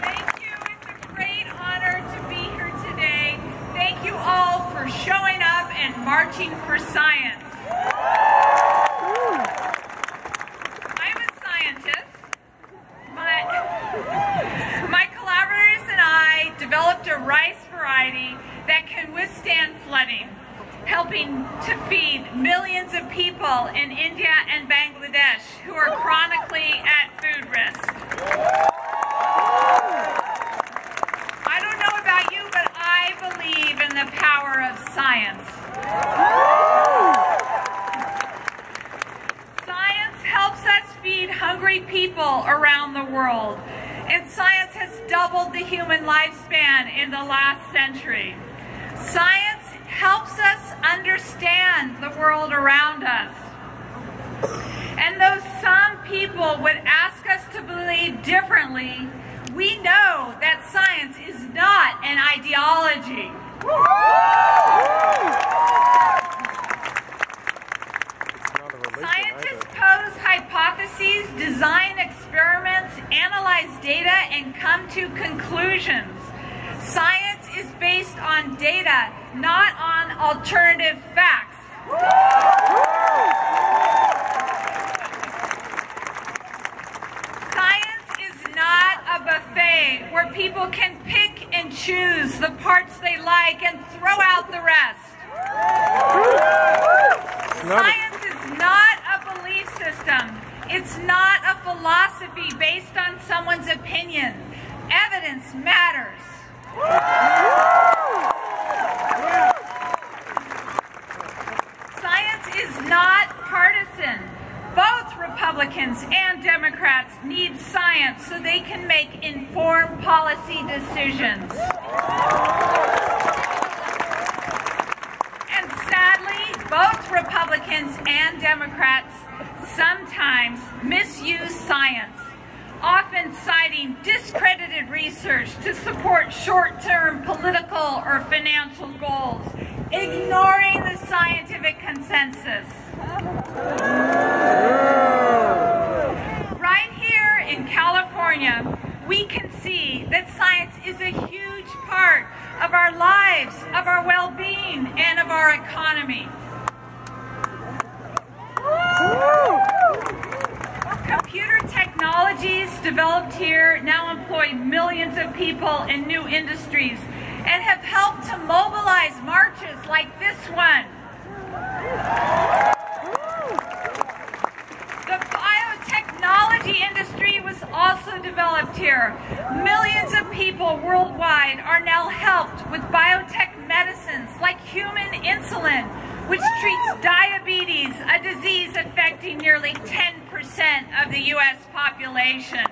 Thank you. It's a great honor to be here today. Thank you all for showing up and marching for science. I'm a scientist. who are chronically at food risk. I don't know about you, but I believe in the power of science. Science helps us feed hungry people around the world, and science has doubled the human lifespan in the last century. Science helps us understand the world around us. And though some people would ask us to believe differently, we know that science is not an ideology. Scientists pose hypotheses, design experiments, analyze data, and come to conclusions. Science is based on data, not on alternative facts. Science is not a buffet where people can pick and choose the parts they like and throw out the rest. Science is not a belief system. It's not a philosophy based on someone's opinion. Evidence matters. Science is not partisan. Both Republicans and Democrats need science so they can make informed policy decisions. And sadly, both Republicans and Democrats sometimes misuse science, often citing discredited research to support short-term political or financial goals, ignoring the scientific consensus. Right here in California, we can see that science is a huge part of our lives, of our well-being, and of our economy. Computer technologies developed here now employ millions of people in new industries and have helped to mobilize marches like this one. The biotechnology industry was also developed here. Millions of people worldwide are now helped with biotech medicines like human insulin, which treats diabetes, a disease affecting nearly 10% of the U.S. population.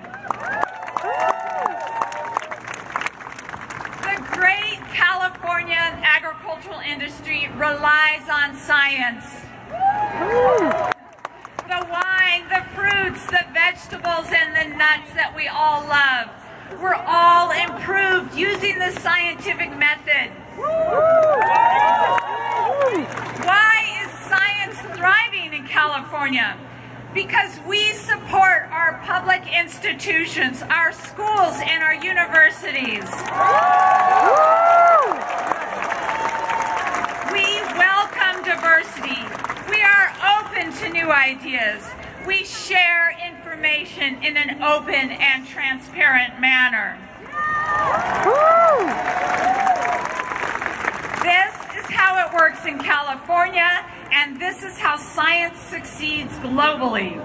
The great California agricultural industry relies on science. The wine, the fruits, the vegetables, and the nuts that we all love were all improved using the scientific method. Why is science thriving in California? Because we support our public institutions, our schools, and our universities. We welcome diversity. We are open to new ideas. We share information in an open and transparent manner. This is how it works in California, and this is how science succeeds globally.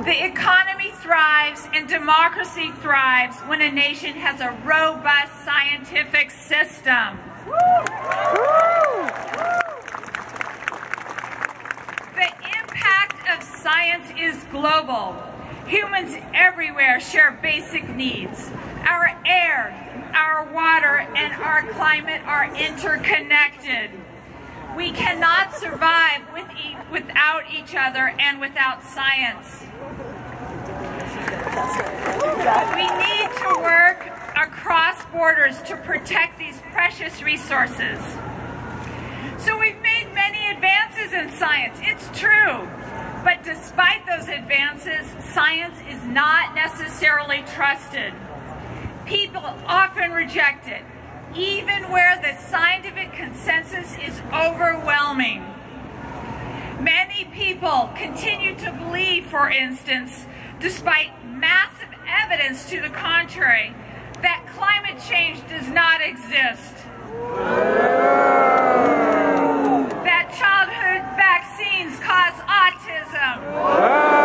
The economy thrives and democracy thrives when a nation has a robust scientific system. The impact of science is global. Humans everywhere share basic needs. Our air, our water, and our climate are interconnected. We cannot survive without each other and without science. We need to work across borders to protect these precious resources. So we've made many advances in science, it's true. But despite those advances, science is not necessarily trusted. People often reject it, even where the scientific consensus is overwhelming. Many people continue to believe, for instance, despite massive evidence to the contrary, that climate change does not exist. That childhood vaccines cause autism.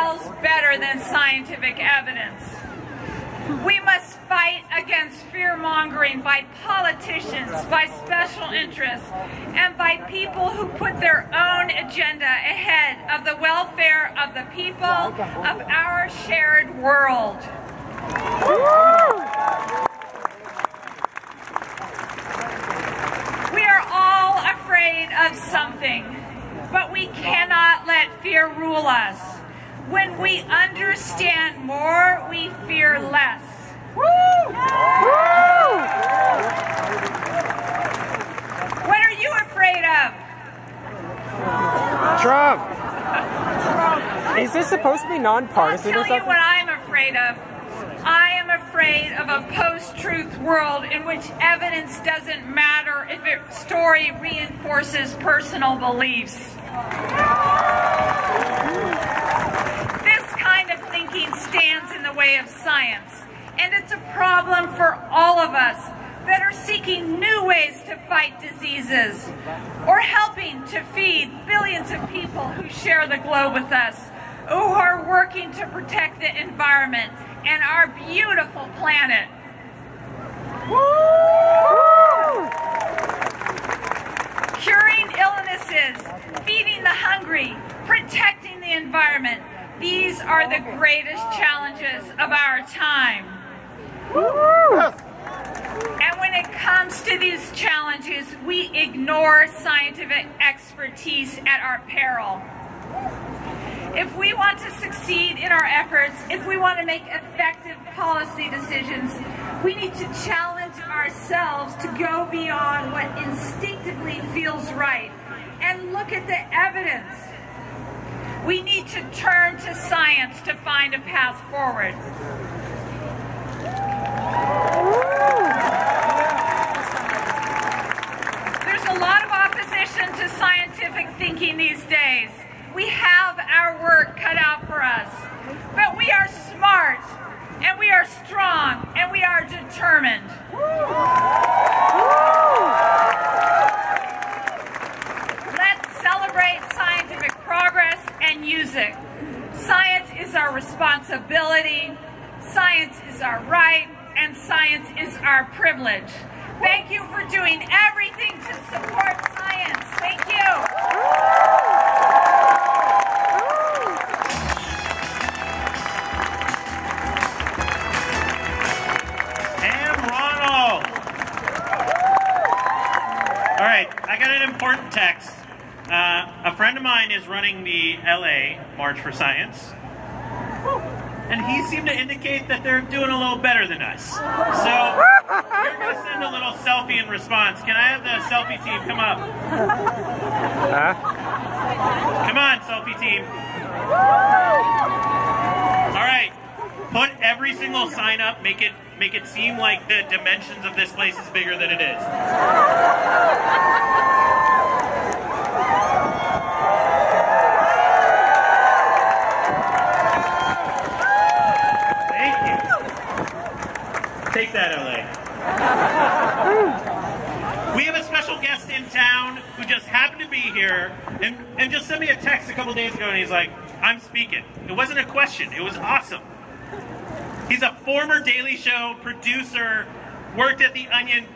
sells better than scientific evidence. We must fight against fear-mongering by politicians, by special interests, and by people who put their own agenda ahead of the welfare of the people of our shared world. We are all afraid of something, but we cannot let fear rule us. When we understand more, we fear less. What are you afraid of? Trump. Is this supposed to be nonpartisan or I'll tell you something? what I'm afraid of. I am afraid of a post-truth world in which evidence doesn't matter if its story reinforces personal beliefs. This kind of thinking stands in the way of science, and it's a problem for all of us that are seeking new ways to fight diseases or helping to feed billions of people who share the globe with us, who are working to protect the environment and our beautiful planet. Curing illnesses, feeding the hungry, protecting the environment. These are the greatest challenges of our time. And when it comes to these challenges, we ignore scientific expertise at our peril. If we want to succeed in our efforts, if we want to make effective policy decisions, we need to challenge ourselves to go beyond what instinctively feels right and look at the evidence. We need to turn to science to find a path forward. There's a lot of opposition to scientific thinking these days. We have our work cut out for us, but we are smart, and we are strong, and we are determined. Let's celebrate scientific progress and use it. Science is our responsibility, science is our right, and science is our privilege. Thank you for doing everything to support science. Thank you. All right, I got an important text. A friend of mine is running the LA March for Science, and he seemed to indicate that they're doing a little better than us. So we're going to send a little selfie in response. Can I have the selfie team come up? Come on, selfie team. All right, put every single sign up. Make it seem like the dimensions of this place is bigger than it is. Take that, LA. We have a special guest in town who just happened to be here and just sent me a text a couple days ago, and he's like, I'm speaking. It wasn't a question. It was awesome. He's a former Daily Show producer, worked at The Onion,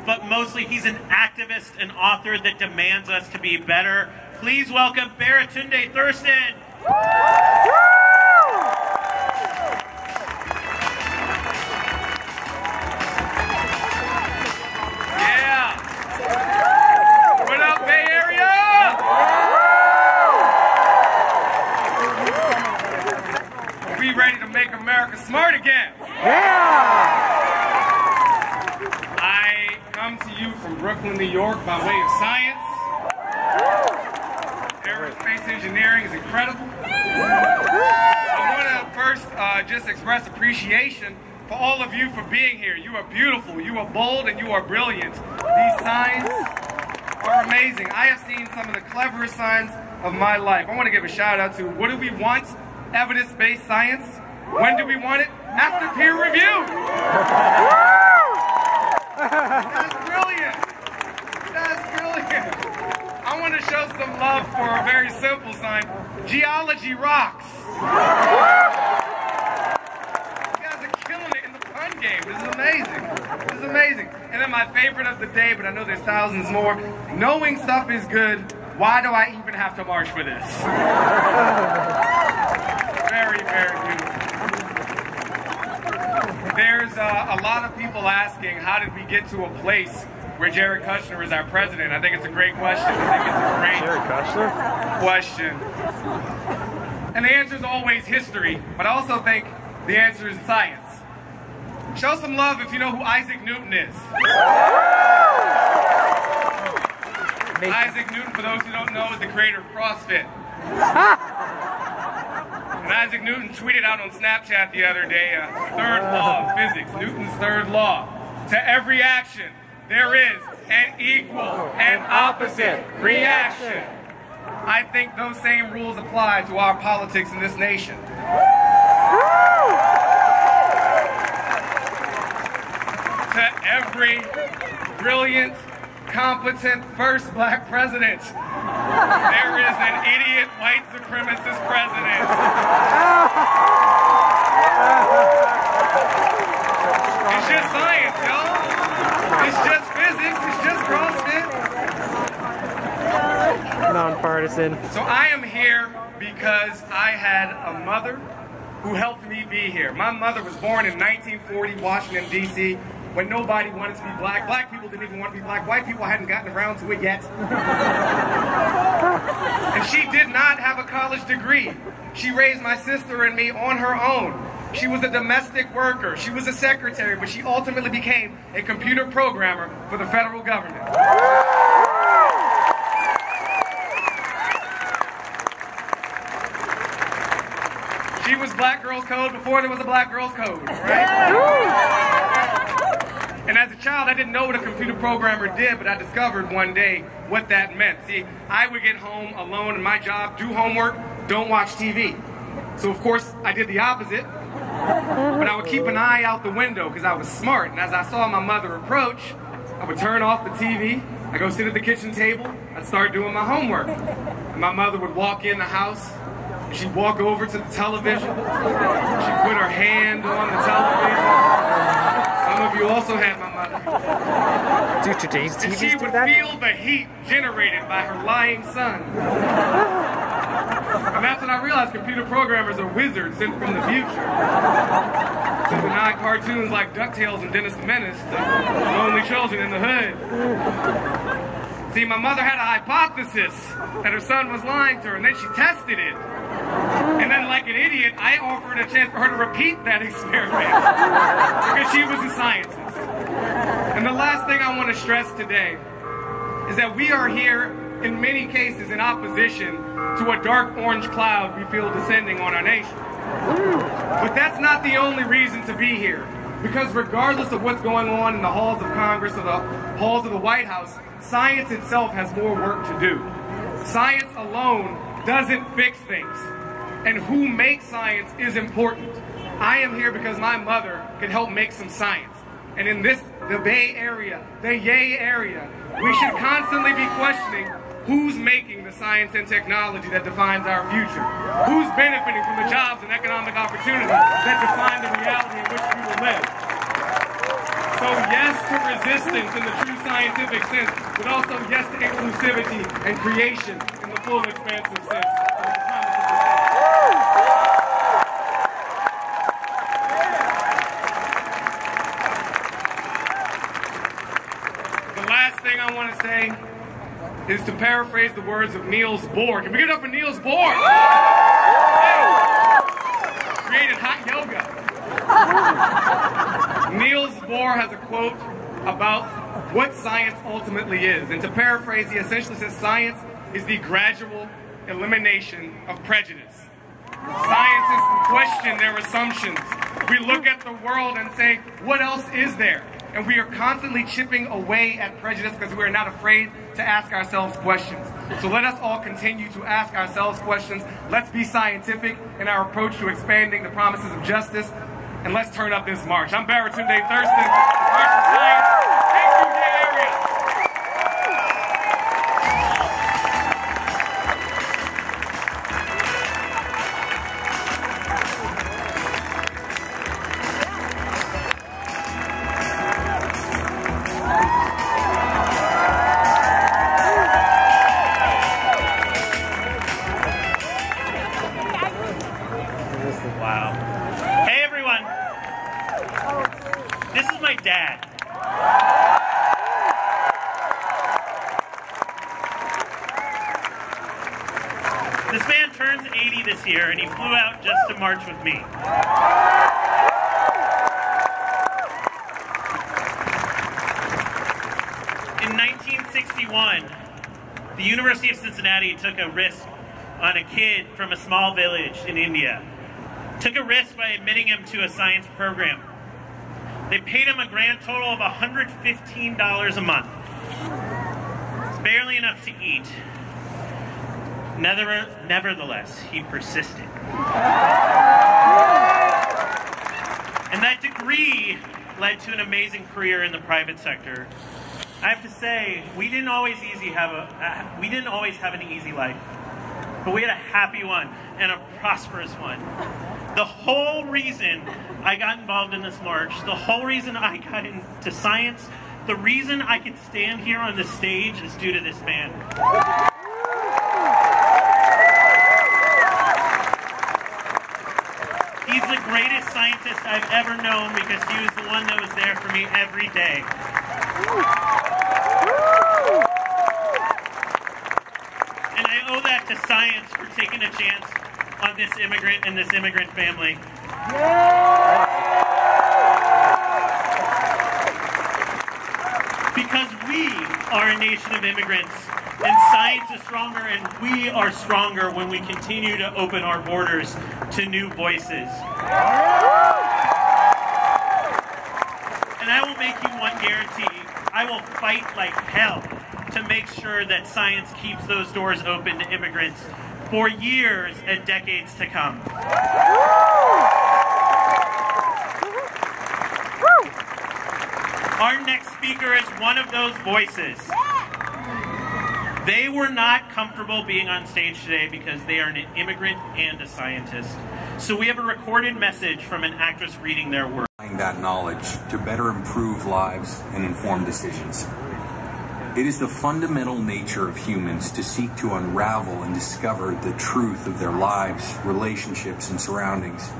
but mostly he's an activist and author that demands us to be better. Please welcome Baratunde Thurston. America smart again. Yeah! I come to you from Brooklyn, New York by way of science. Aerospace engineering is incredible. I want to first just express appreciation for all of you for being here. You are beautiful, you are bold, and you are brilliant. These signs are amazing. I have seen some of the cleverest signs of my life. I want to give a shout out to what do we want? Evidence-based science. When do we want it? After peer review. That's brilliant. That's brilliant. I want to show some love for a very simple sign. Geology rocks. You guys are killing it in the pun game. This is amazing. This is amazing. And then my favorite of the day, but I know there's thousands more. Knowing stuff is good. Why do I even have to march for this? Very, very beautiful. There's a lot of people asking, how did we get to a place where Jared Kushner is our president? I think it's a great question. I think it's a great question. And the answer is always history, but I also think the answer is science. Show some love if you know who Isaac Newton is. Isaac Newton, for those who don't know, is the creator of CrossFit. And Isaac Newton tweeted out on Snapchat the other day, third law of physics, Newton's third law. To every action, there is an equal and opposite reaction. I think those same rules apply to our politics in this nation. To every brilliant, competent first black president, there is an idiot white supremacist president. It's just science, y'all. It's just physics. It's just CrossFit. Nonpartisan. So I am here because I had a mother who helped me be here. My mother was born in 1940, Washington, D.C., when nobody wanted to be black. Black people didn't even want to be black. White people hadn't gotten around to it yet. And she did not have a college degree. She raised my sister and me on her own. She was a domestic worker. She was a secretary, but she ultimately became a computer programmer for the federal government. She was Black Girls Code before there was a Black Girls Code, right? And as a child, I didn't know what a computer programmer did, but I discovered one day what that meant. See, I would get home alone in my job, do homework, don't watch TV. So of course, I did the opposite, but I would keep an eye out the window because I was smart. And as I saw my mother approach, I would turn off the TV, I'd go sit at the kitchen table, I'd start doing my homework. And my mother would walk in the house, and she'd walk over to the television, she'd put her hand on the television. Some of you also had my mother. Do today's TVs and she would feel the heat generated by her lying son. And that's when I realized computer programmers are wizards sent from the future. To deny cartoons like DuckTales and Dennis the Menace to lonely children in the hood. See, my mother had a hypothesis that her son was lying to her, and then she tested it. And then, like an idiot, I offered a chance for her to repeat that experiment because she was a scientist. And the last thing I want to stress today is that we are here, in many cases, in opposition to a dark orange cloud we feel descending on our nation. But that's not the only reason to be here. Because regardless of what's going on in the halls of Congress or the halls of the White House, science itself has more work to do. Science alone doesn't fix things. And who makes science is important. I am here because my mother could help make some science. And in the Bay Area, the Yay area, we should constantly be questioning who's making the science and technology that defines our future. Who's benefiting from the jobs and economic opportunity that define the reality in which we will live. So yes to resistance in the true scientific sense, but also yes to inclusivity and creation in the full expansive sense. The last thing I want to say is to paraphrase the words of Niels Bohr. Can we get up for Niels Bohr? Created hot yoga. Niels Bohr has a quote about what science ultimately is. And to paraphrase, he essentially says science is the gradual elimination of prejudice. Scientists question their assumptions. We look at the world and say, what else is there? And we are constantly chipping away at prejudice because we are not afraid to ask ourselves questions. So let us all continue to ask ourselves questions. Let's be scientific in our approach to expanding the promises of justice. And let's turn up this march. I'm Baratunde Thurston, March for Science. Thank you, Bay Area. Wow. Hey, everyone. This is my dad. This man turns 80 this year, and he flew out just to march with me. In 1961, the University of Cincinnati took a risk on a kid from a small village in India. Took a risk by admitting him to a science program. They paid him a grand total of $115 a month. It's barely enough to eat. Nevertheless, he persisted. And that degree led to an amazing career in the private sector. I have to say, we didn't always have an easy life, but we had a happy one and a prosperous one. The whole reason I got involved in this march, the whole reason I got into science, the reason I could stand here on this stage is due to this man. He's the greatest scientist I've ever known because he was the one that was there for me every day. And I owe that to science for taking a chance on this immigrant and this immigrant family. Because we are a nation of immigrants, and science is stronger, and we are stronger when we continue to open our borders to new voices. And I will make you one guarantee. I will fight like hell to make sure that science keeps those doors open to immigrants for years and decades to come. Our next speaker is one of those voices. They were not comfortable being on stage today because they are an immigrant and a scientist. So we have a recorded message from an actress reading their words. That knowledge to better improve lives and inform decisions. It is the fundamental nature of humans to seek to unravel and discover the truth of their lives, relationships, and surroundings.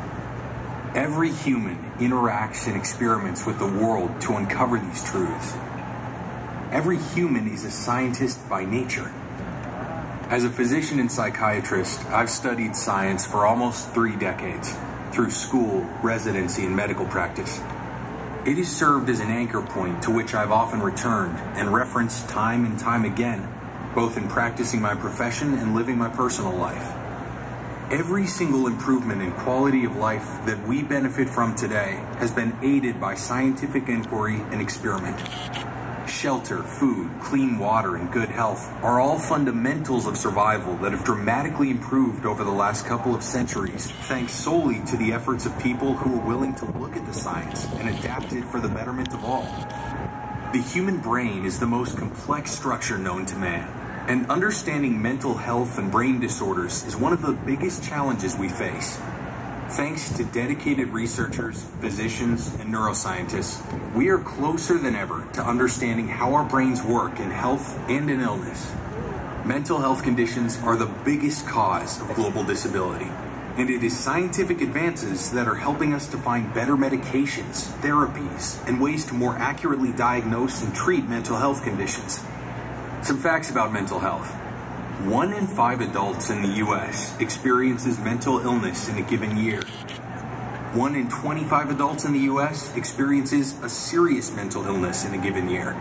Every human interacts and experiments with the world to uncover these truths. Every human is a scientist by nature. As a physician and psychiatrist, I've studied science for almost 3 decades, through school, residency, and medical practice. It has served as an anchor point to which I've often returned and referenced time and time again, both in practicing my profession and living my personal life. Every single improvement in quality of life that we benefit from today has been aided by scientific inquiry and experiment. Shelter, food, clean water, and good health are all fundamentals of survival that have dramatically improved over the last couple of centuries, thanks solely to the efforts of people who are willing to look at the science and adapt it for the betterment of all. The human brain is the most complex structure known to man, and understanding mental health and brain disorders is one of the biggest challenges we face. Thanks to dedicated researchers, physicians, and neuroscientists, we are closer than ever to understanding how our brains work in health and in illness. Mental health conditions are the biggest cause of global disability, and it is scientific advances that are helping us to find better medications, therapies, and ways to more accurately diagnose and treat mental health conditions. Some facts about mental health. 1 in 5 adults in the U.S. experiences mental illness in a given year. 1 in 25 adults in the U.S. experiences a serious mental illness in a given year.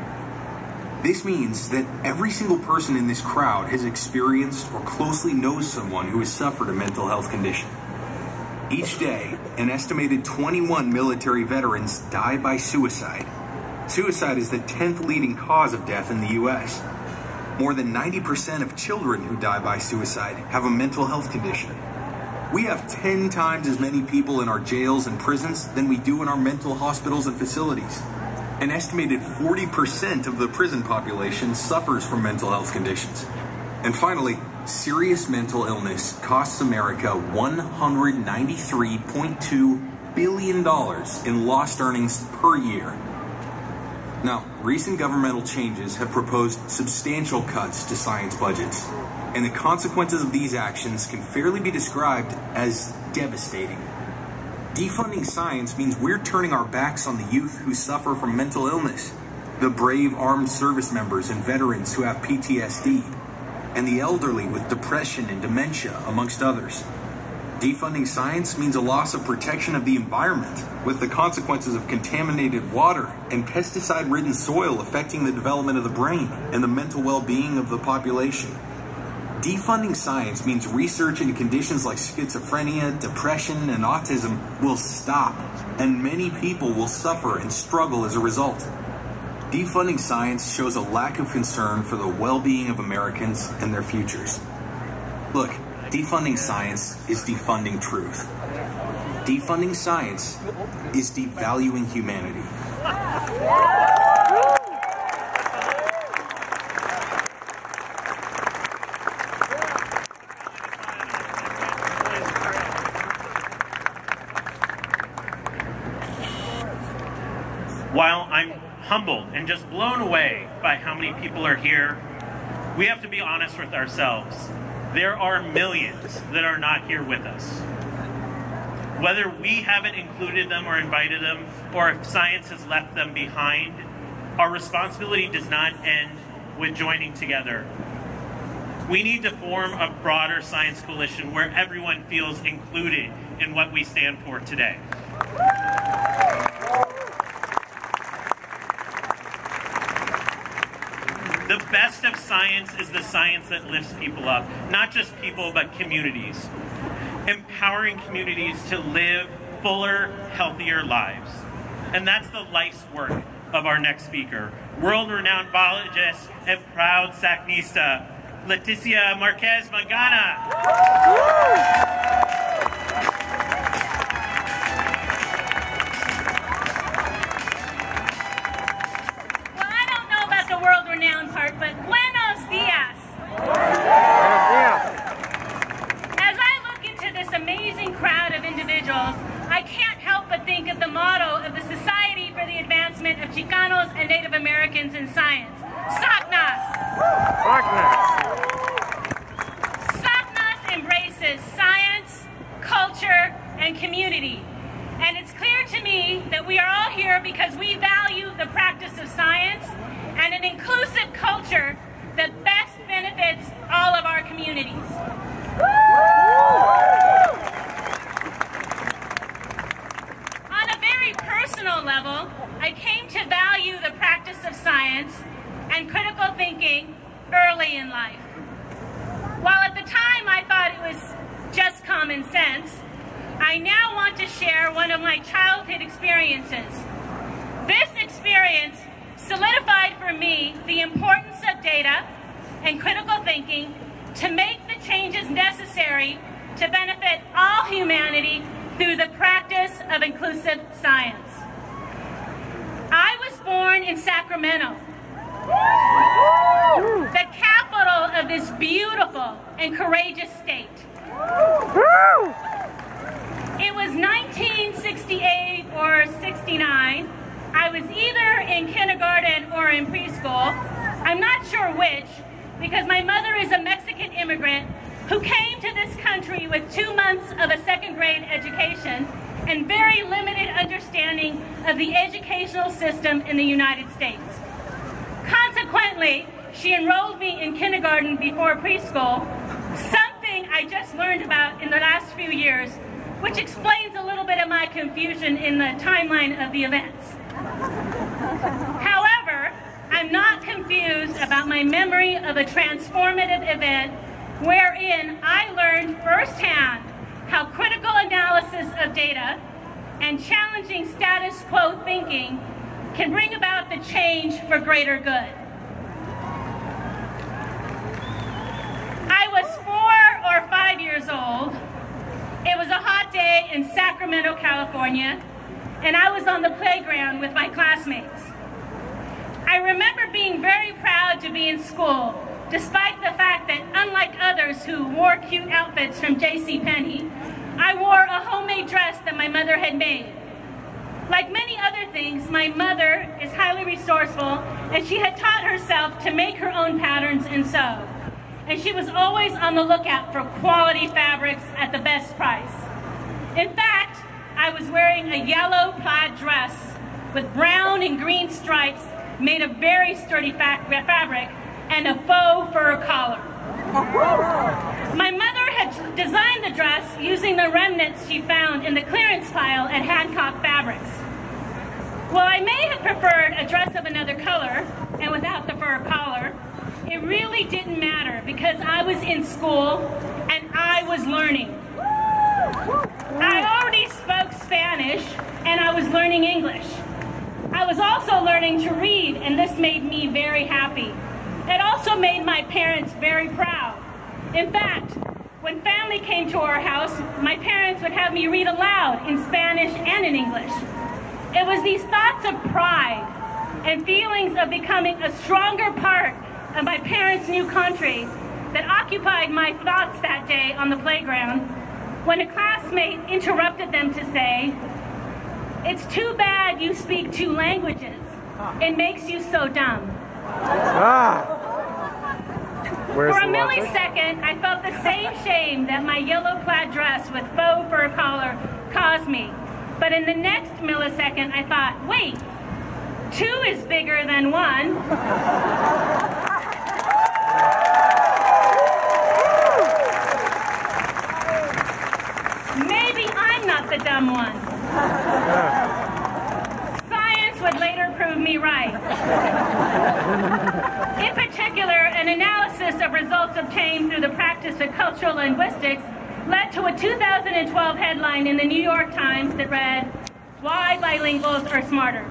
This means that every single person in this crowd has experienced or closely knows someone who has suffered a mental health condition. Each day, an estimated 21 military veterans die by suicide. Suicide is the 10th leading cause of death in the U.S. More than 90% of children who die by suicide have a mental health condition. We have 10 times as many people in our jails and prisons than we do in our mental hospitals and facilities. An estimated 40% of the prison population suffers from mental health conditions. And finally, serious mental illness costs America $193.2 billion in lost earnings per year. Now, recent governmental changes have proposed substantial cuts to science budgets, and the consequences of these actions can fairly be described as devastating. Defunding science means we're turning our backs on the youth who suffer from mental illness, the brave armed service members and veterans who have PTSD, and the elderly with depression and dementia, amongst others. Defunding science means a loss of protection of the environment, with the consequences of contaminated water and pesticide-ridden soil affecting the development of the brain and the mental well-being of the population. Defunding science means research into conditions like schizophrenia, depression, and autism will stop, and many people will suffer and struggle as a result. Defunding science shows a lack of concern for the well-being of Americans and their futures. Look, defunding science is defunding truth. Defunding science is devaluing humanity. While I'm humbled and just blown away by how many people are here, we have to be honest with ourselves. There are millions that are not here with us. Whether we haven't included them or invited them, or if science has left them behind, our responsibility does not end with joining together. We need to form a broader science coalition where everyone feels included in what we stand for today. The best of science is the science that lifts people up, not just people, but communities. Empowering communities to live fuller, healthier lives. And that's the life's work of our next speaker, world-renowned biologist and proud Sacnista, Leticia Marquez Magana. Part, but buenos dias. As I look into this amazing crowd of individuals, I can't help but think of the motto of the Society for the Advancement of Chicanos and Native Americans in Science, SACNAS. SACNAS embraces science, culture, and community. And it's clear to me that we are all here because we value the practice of science and an inclusive culture that best benefits all of our communities. On a very personal level, I came to value the practice of science and critical thinking early in life. While at the time I thought it was just common sense, I now want to share one of my childhood experiences. This experience solidified for me the importance of data and critical thinking to make the changes necessary to benefit all humanity through the practice of inclusive science. I was born in Sacramento, the capital of this beautiful and courageous state. It was 1968 or 69. I was either in kindergarten or in preschool. I'm not sure which, because my mother is a Mexican immigrant who came to this country with 2 months of a second grade education and very limited understanding of the educational system in the United States. Consequently, she enrolled me in kindergarten before preschool, something I just learned about in the last few years, which explains a little bit of my confusion in the timeline of the events. However, I'm not confused about my memory of a transformative event wherein I learned firsthand how critical analysis of data and challenging status quo thinking can bring about the change for greater good. I was 4 or 5 years old. It was a hot day in Sacramento, California, and I was on the playground with my classmates. I remember being very proud to be in school, despite the fact that, unlike others who wore cute outfits from JCPenney, I wore a homemade dress that my mother had made. Like many other things, my mother is highly resourceful, and she had taught herself to make her own patterns and sew. And she was always on the lookout for quality fabrics at the best price. In fact, I was wearing a yellow plaid dress with brown and green stripes made of very sturdy fabric and a faux fur collar. My mother had designed the dress using the remnants she found in the clearance pile at Hancock Fabrics. While I may have preferred a dress of another color and without the fur collar, it really didn't matter because I was in school and I was learning. I already spoke Spanish and I was learning English. I was also learning to read, and this made me very happy. It also made my parents very proud. In fact, when family came to our house, my parents would have me read aloud in Spanish and in English. It was these thoughts of pride and feelings of becoming a stronger part of my parents' new country that occupied my thoughts that day on the playground when a classmate interrupted them to say, "It's too bad you speak 2 languages. It makes you so dumb." For a millisecond, I felt the same shame that my yellow plaid dress with faux fur collar caused me. But in the next millisecond, I thought, wait, 2 is bigger than 1. Maybe I'm not the dumb one. Science would later prove me right. In particular, an analysis of results obtained through the practice of cultural linguistics led to a 2012 headline in the New York Times that read, "Why Bilinguals Are Smarter."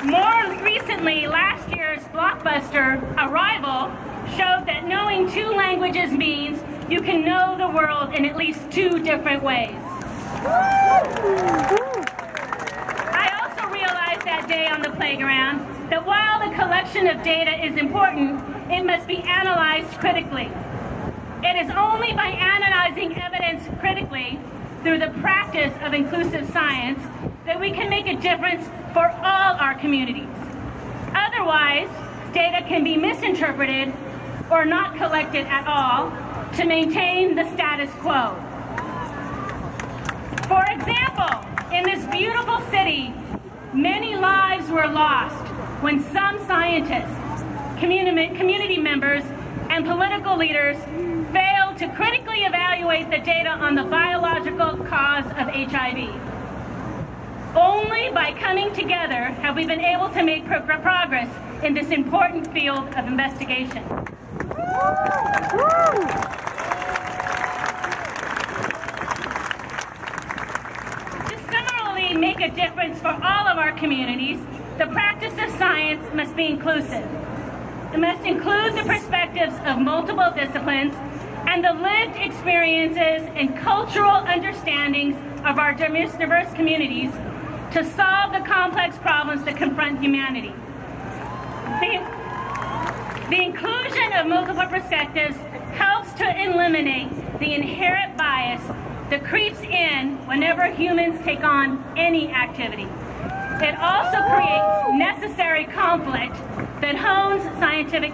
More recently, last year's blockbuster, Arrival, showed that knowing 2 languages means you can know the world in at least 2 different ways. I also realized that day on the playground that while the collection of data is important, it must be analyzed critically. It is only by analyzing evidence critically through the practice of inclusive science that we can make a difference for all our communities. Otherwise, data can be misinterpreted or not collected at all to maintain the status quo. For example, in this beautiful city, many lives were lost when some scientists, community members, and political leaders failed to critically evaluate the data on the biological cause of HIV. Only by coming together have we been able to make progress in this important field of investigation. To similarly make a difference for all of our communities, the practice of science must be inclusive. It must include the perspectives of multiple disciplines and the lived experiences and cultural understandings of our diverse communities to solve the complex problems that confront humanity. The inclusion of multiple perspectives helps to eliminate the inherent bias that creeps in whenever humans take on any activity. It also creates necessary conflict that hones scientific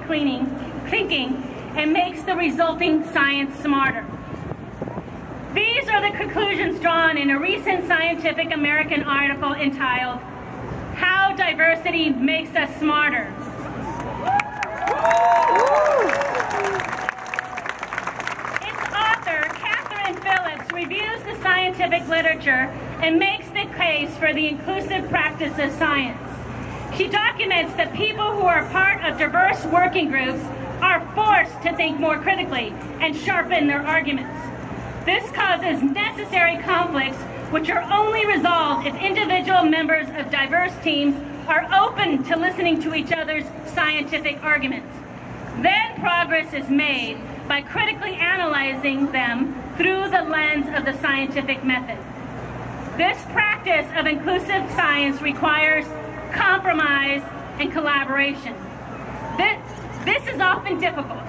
thinking and makes the resulting science smarter. These are the conclusions drawn in a recent Scientific American article entitled, "How Diversity Makes Us Smarter." Its author, Catherine Phillips, reviews the scientific literature and makes the case for the inclusive practice of science. She documents that people who are part of diverse working groups are forced to think more critically and sharpen their arguments. This causes necessary conflicts which are only resolved if individual members of diverse teams are open to listening to each other's scientific arguments. Then progress is made by critically analyzing them through the lens of the scientific method. This practice of inclusive science requires compromise and collaboration. This is often difficult.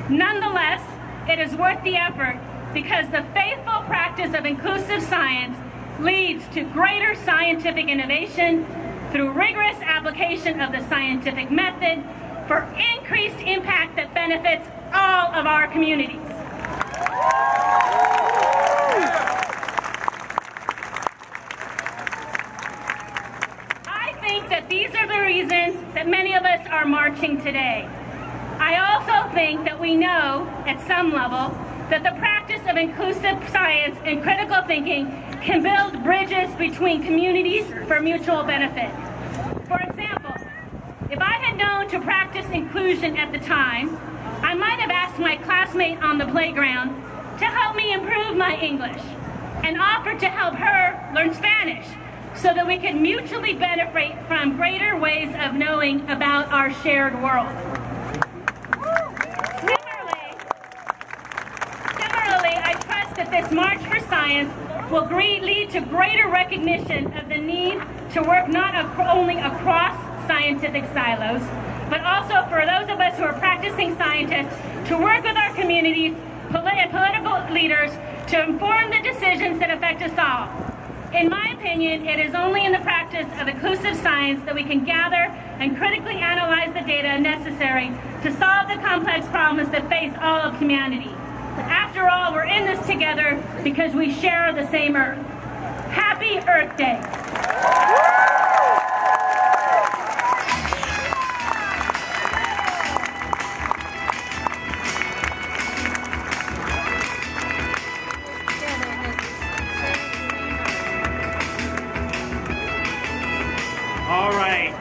Nonetheless, it is worth the effort because the faithful practice of inclusive science leads to greater scientific innovation through rigorous application of the scientific method for increased impact that benefits all of our communities. I think that these are the reasons that many of us are marching today. I also think that we know, at some level, that the practice of inclusive science and critical thinking can build bridges between communities for mutual benefit. For example, if I had known to practice inclusion at the time, I might have asked my classmate on the playground to help me improve my English and offered to help her learn Spanish so that we could mutually benefit from greater ways of knowing about our shared world. Similarly, I trust that this March for Science will lead to greater recognition of the need to work not only across scientific silos, but also for those of us who are practicing scientists to work with our communities and political leaders to inform the decisions that affect us all. In my opinion, it is only in the practice of inclusive science that we can gather and critically analyze the data necessary to solve the complex problems that face all of humanity. After all, we're in this together because we share the same Earth. Happy Earth Day! All right.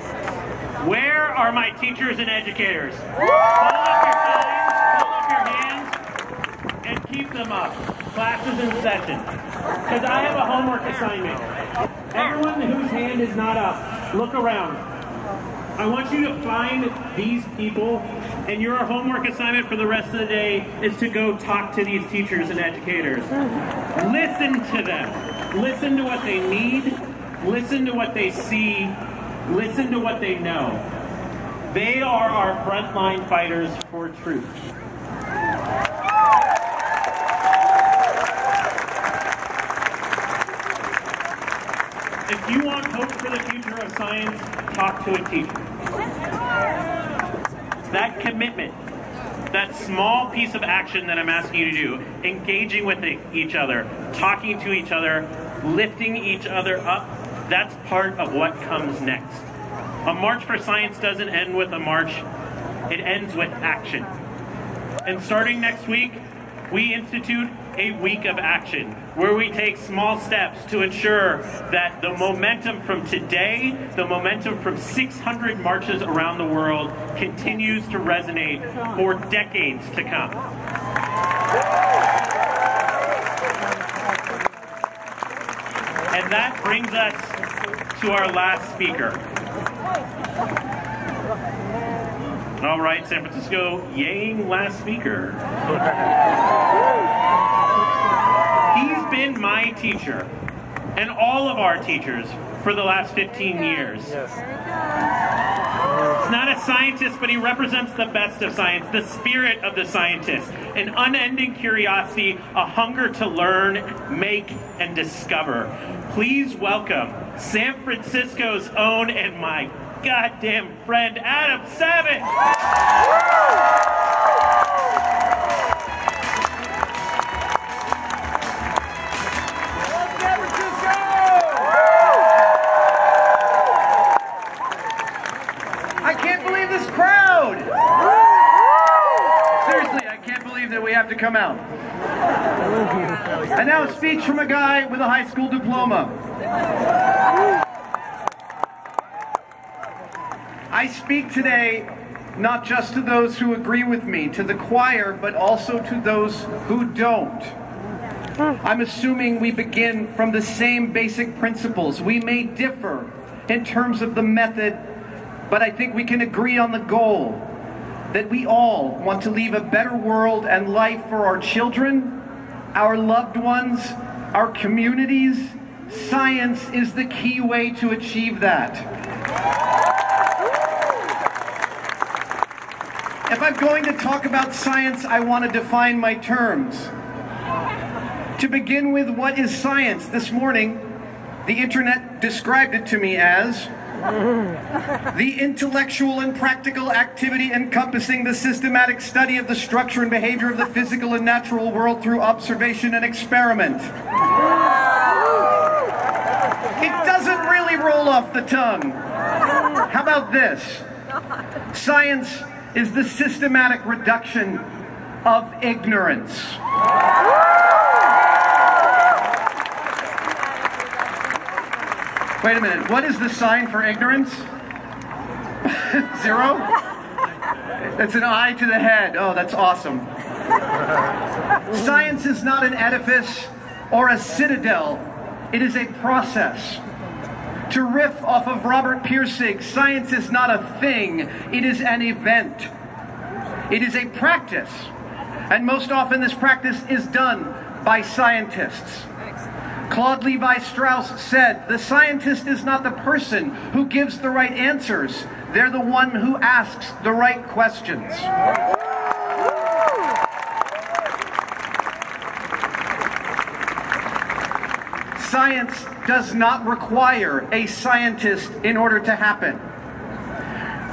Where are my teachers and educators? Hold up your signs, hold up your hands, and keep them up. Class is in session. Because I have a homework assignment. Everyone whose hand is not up, look around. I want you to find these people, and your homework assignment for the rest of the day is to go talk to these teachers and educators. Listen to them. Listen to what they need. Listen to what they see. Listen to what they know. They are our frontline fighters for truth. If you want hope for the future of science, talk to a teacher. That commitment, that small piece of action that I'm asking you to do, engaging with each other, talking to each other, lifting each other up, that's part of what comes next. A March for Science doesn't end with a march, it ends with action. And starting next week, we institute a week of action where we take small steps to ensure that the momentum from today, the momentum from 600 marches around the world continues to resonate for decades to come. And that brings us to our last speaker. All right, San Francisco, yaying last speaker. He's been my teacher, and all of our teachers, for the last 15 years. He's not a scientist, but he represents the best of science, the spirit of the scientist, an unending curiosity, a hunger to learn, make, and discover. Please welcome San Francisco's own and my goddamn friend, Adam Savage. I can't believe this crowd. Seriously, I can't believe that we have to come out. And now a speech from a guy with a high school diploma. I speak today not just to those who agree with me, to the choir, but also to those who don't. I'm assuming we begin from the same basic principles. We may differ in terms of the method, but I think we can agree on the goal, that we all want to leave a better world and life for our children, our loved ones, our communities. Science is the key way to achieve that. If I'm going to talk about science, I want to define my terms. To begin with, what is science? This morning, the internet described it to me as The intellectual and practical activity encompassing the systematic study of the structure and behavior of the physical and natural world through observation and experiment. It doesn't really roll off the tongue. How about this? Science is the systematic reduction of ignorance. Wait a minute, what is the sign for ignorance? 0? That's an eye to the head. Oh, that's awesome. Science is not an edifice or a citadel. It is a process. To riff off of Robert Pirsig, science is not a thing, it is an event. It is a practice. And most often this practice is done by scientists. Claude Levi-Strauss said, "The scientist is not the person who gives the right answers. They're the one who asks the right questions." Science does not require a scientist in order to happen.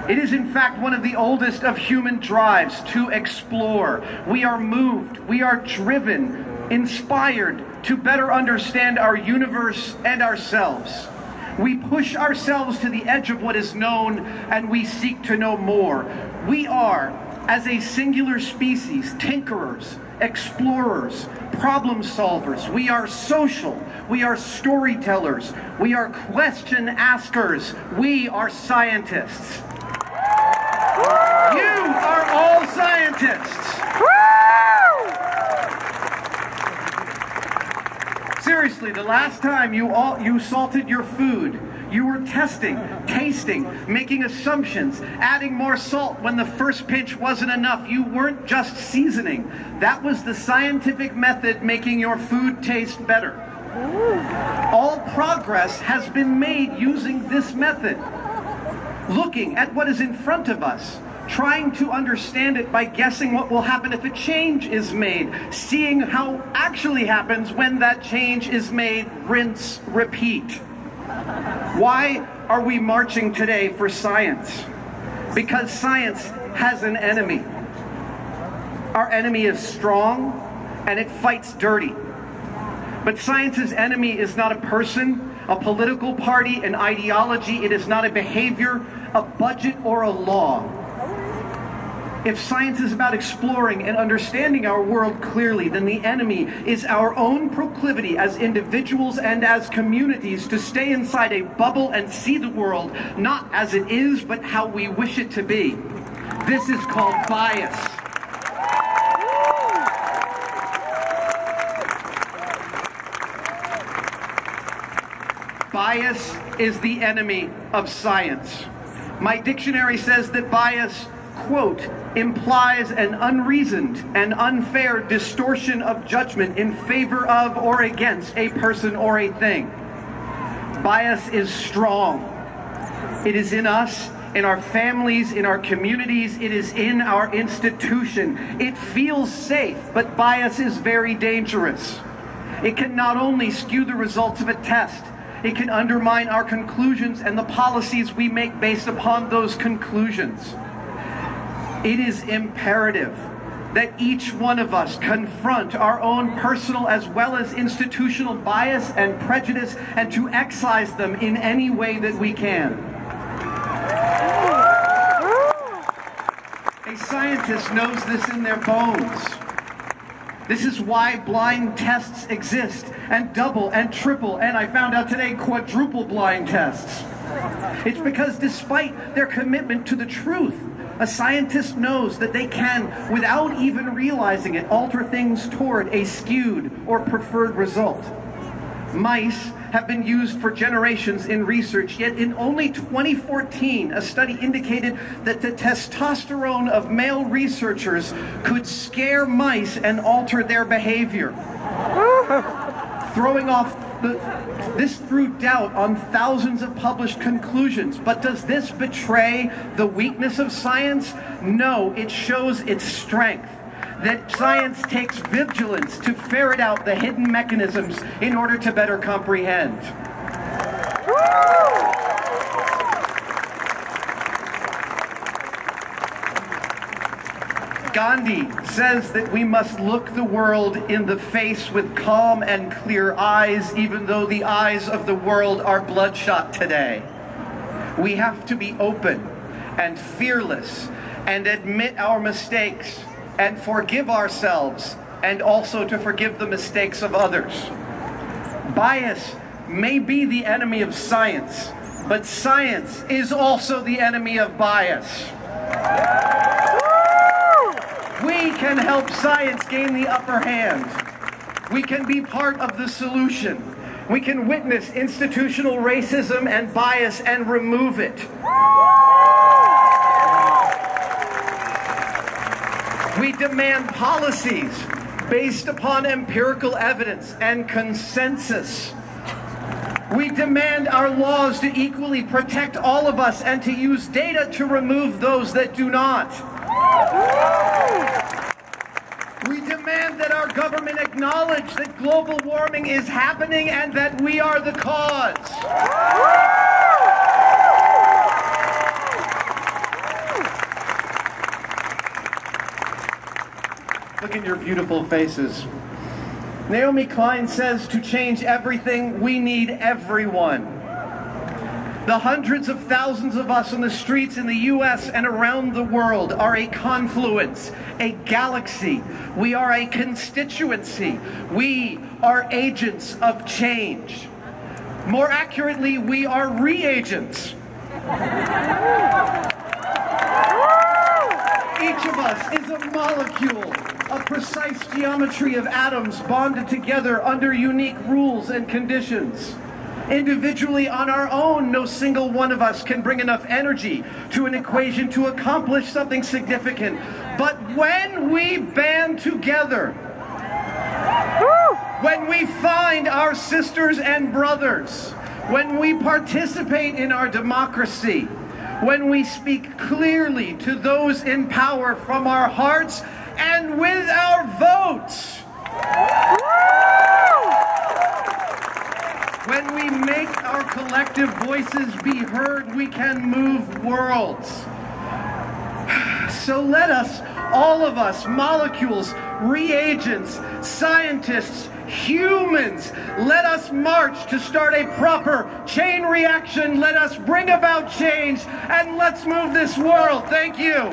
It is in fact one of the oldest of human drives to explore. We are moved, we are driven, inspired to better understand our universe and ourselves. We push ourselves to the edge of what is known and we seek to know more. We are, as a singular species, tinkerers, explorers, problem solvers. We are social. We are storytellers. We are question askers. We are scientists. You are all scientists. Seriously, the last time you salted your food, you were testing, tasting, making assumptions, adding more salt when the first pinch wasn't enough. You weren't just seasoning. That was the scientific method making your food taste better. All progress has been made using this method. Looking at what is in front of us, trying to understand it by guessing what will happen if a change is made, seeing how actually happens when that change is made, rinse, repeat. Why are we marching today for science? Because science has an enemy. Our enemy is strong and it fights dirty. But science's enemy is not a person, a political party, an ideology. It is not a behavior, a budget, or a law. If science is about exploring and understanding our world clearly, then the enemy is our own proclivity as individuals and as communities to stay inside a bubble and see the world not as it is, but how we wish it to be. This is called bias. Bias is the enemy of science. My dictionary says that bias, quote, implies an unreasoned and unfair distortion of judgment in favor of or against a person or a thing. Bias is strong. It is in us, in our families, in our communities. It is in our institution. It feels safe, but bias is very dangerous. It can not only skew the results of a test, it can undermine our conclusions and the policies we make based upon those conclusions. It is imperative that each one of us confront our own personal as well as institutional bias and prejudice and to excise them in any way that we can. A scientist knows this in their bones. This is why blind tests exist, and double and triple, and I found out today, quadruple blind tests. It's because despite their commitment to the truth, a scientist knows that they can, without even realizing it, alter things toward a skewed or preferred result. Mice have been used for generations in research, yet in only 2014, a study indicated that the testosterone of male researchers could scare mice and alter their behavior. This threw doubt on thousands of published conclusions. But does this betray the weakness of science? No, it shows its strength. That science takes vigilance to ferret out the hidden mechanisms in order to better comprehend. Gandhi says that we must look the world in the face with calm and clear eyes, even though the eyes of the world are bloodshot today. We have to be open and fearless and admit our mistakes and forgive ourselves, and also to forgive the mistakes of others. Bias may be the enemy of science, but science is also the enemy of bias. We can help science gain the upper hand. We can be part of the solution. We can witness institutional racism and bias and remove it. We demand policies based upon empirical evidence and consensus. We demand our laws to equally protect all of us and to use data to remove those that do not. We demand that our government acknowledge that global warming is happening and that we are the cause. Look at your beautiful faces. Naomi Klein says to change everything, we need everyone. The hundreds of thousands of us on the streets in the US and around the world are a confluence, a galaxy. We are a constituency. We are agents of change. More accurately, we are reagents. Each of us is a molecule, a precise geometry of atoms bonded together under unique rules and conditions. Individually on our own, no single one of us can bring enough energy to an equation to accomplish something significant. But when we band together, when we find our sisters and brothers, when we participate in our democracy, when we speak clearly to those in power from our hearts and with our votes, when we make our collective voices be heard, we can move worlds. So let us, all of us, molecules, reagents, scientists, humans, let us march to start a proper chain reaction. Let us bring about change, and let's move this world. Thank you.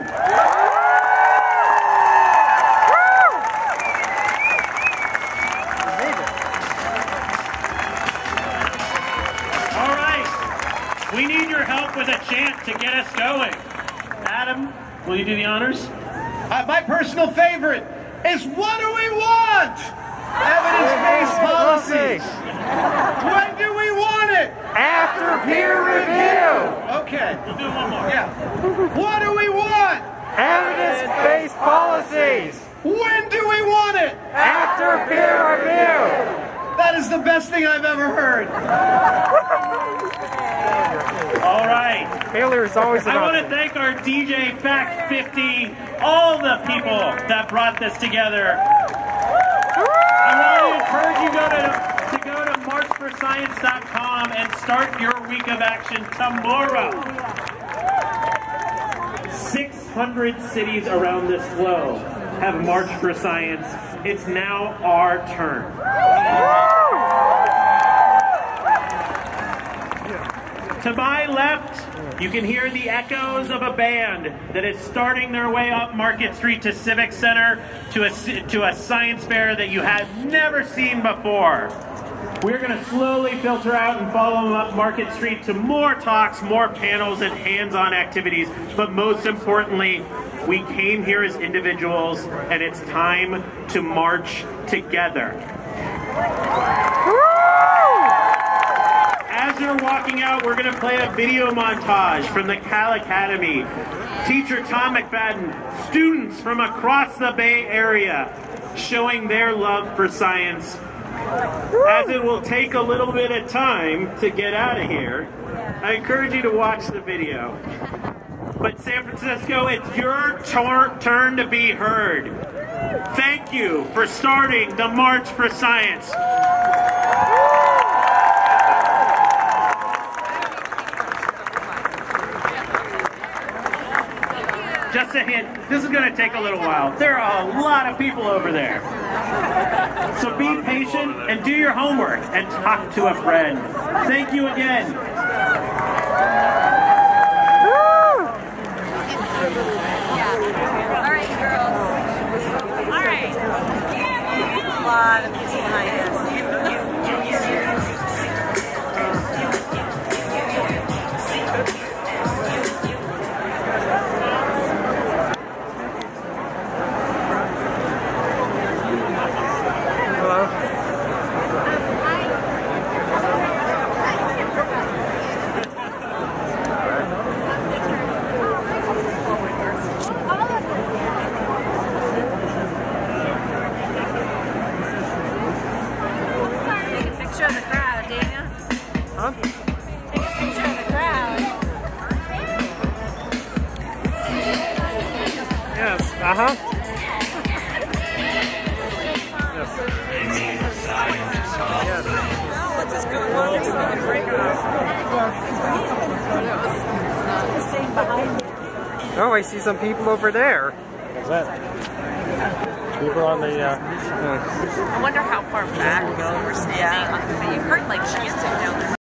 We need your help with a chant to get us going. Adam, will you do the honors? My personal favorite is, what do we want? Evidence-based policies. When do we want it? After peer review. Okay. We'll do one more. Yeah. What do we want? Evidence-based policies. When do we want it? After peer review. That is the best thing I've ever heard. All right. Failure is always an I want option. to thank our DJ Fact 50, all the people that brought this together. I want to encourage you to go to marchforscience.com and start your week of action tomorrow. 600 cities around this globe have March for Science. It's now our turn. To my left, you can hear the echoes of a band that is starting their way up Market Street to Civic Center to a science fair that you have never seen before. We're going to slowly filter out and follow them up Market Street to more talks, more panels, and hands-on activities. But most importantly, we came here as individuals, and it's time to march together. As you're walking out, we're going to play a video montage from the Cal Academy. Teacher Tom McFadden, students from across the Bay Area showing their love for science. As it will take a little bit of time to get out of here, I encourage you to watch the video. But San Francisco, it's your turn to be heard. Thank you for starting the March for Science. just a hint, this is going to take a little while. There are a lot of people over there. So be patient and do your homework and talk to a friend. Thank you again. All right, girls. All right. A lot of people behind us. Picture of the crowd, Daniel. Huh? Take a picture of the crowd. Yes. Uh-huh. Oh, what's this going on? It's going to break off. Staying behind me. Oh, I see some people over there. What's that? People on the, I wonder how far back we're standing. But you heard like chanting down there.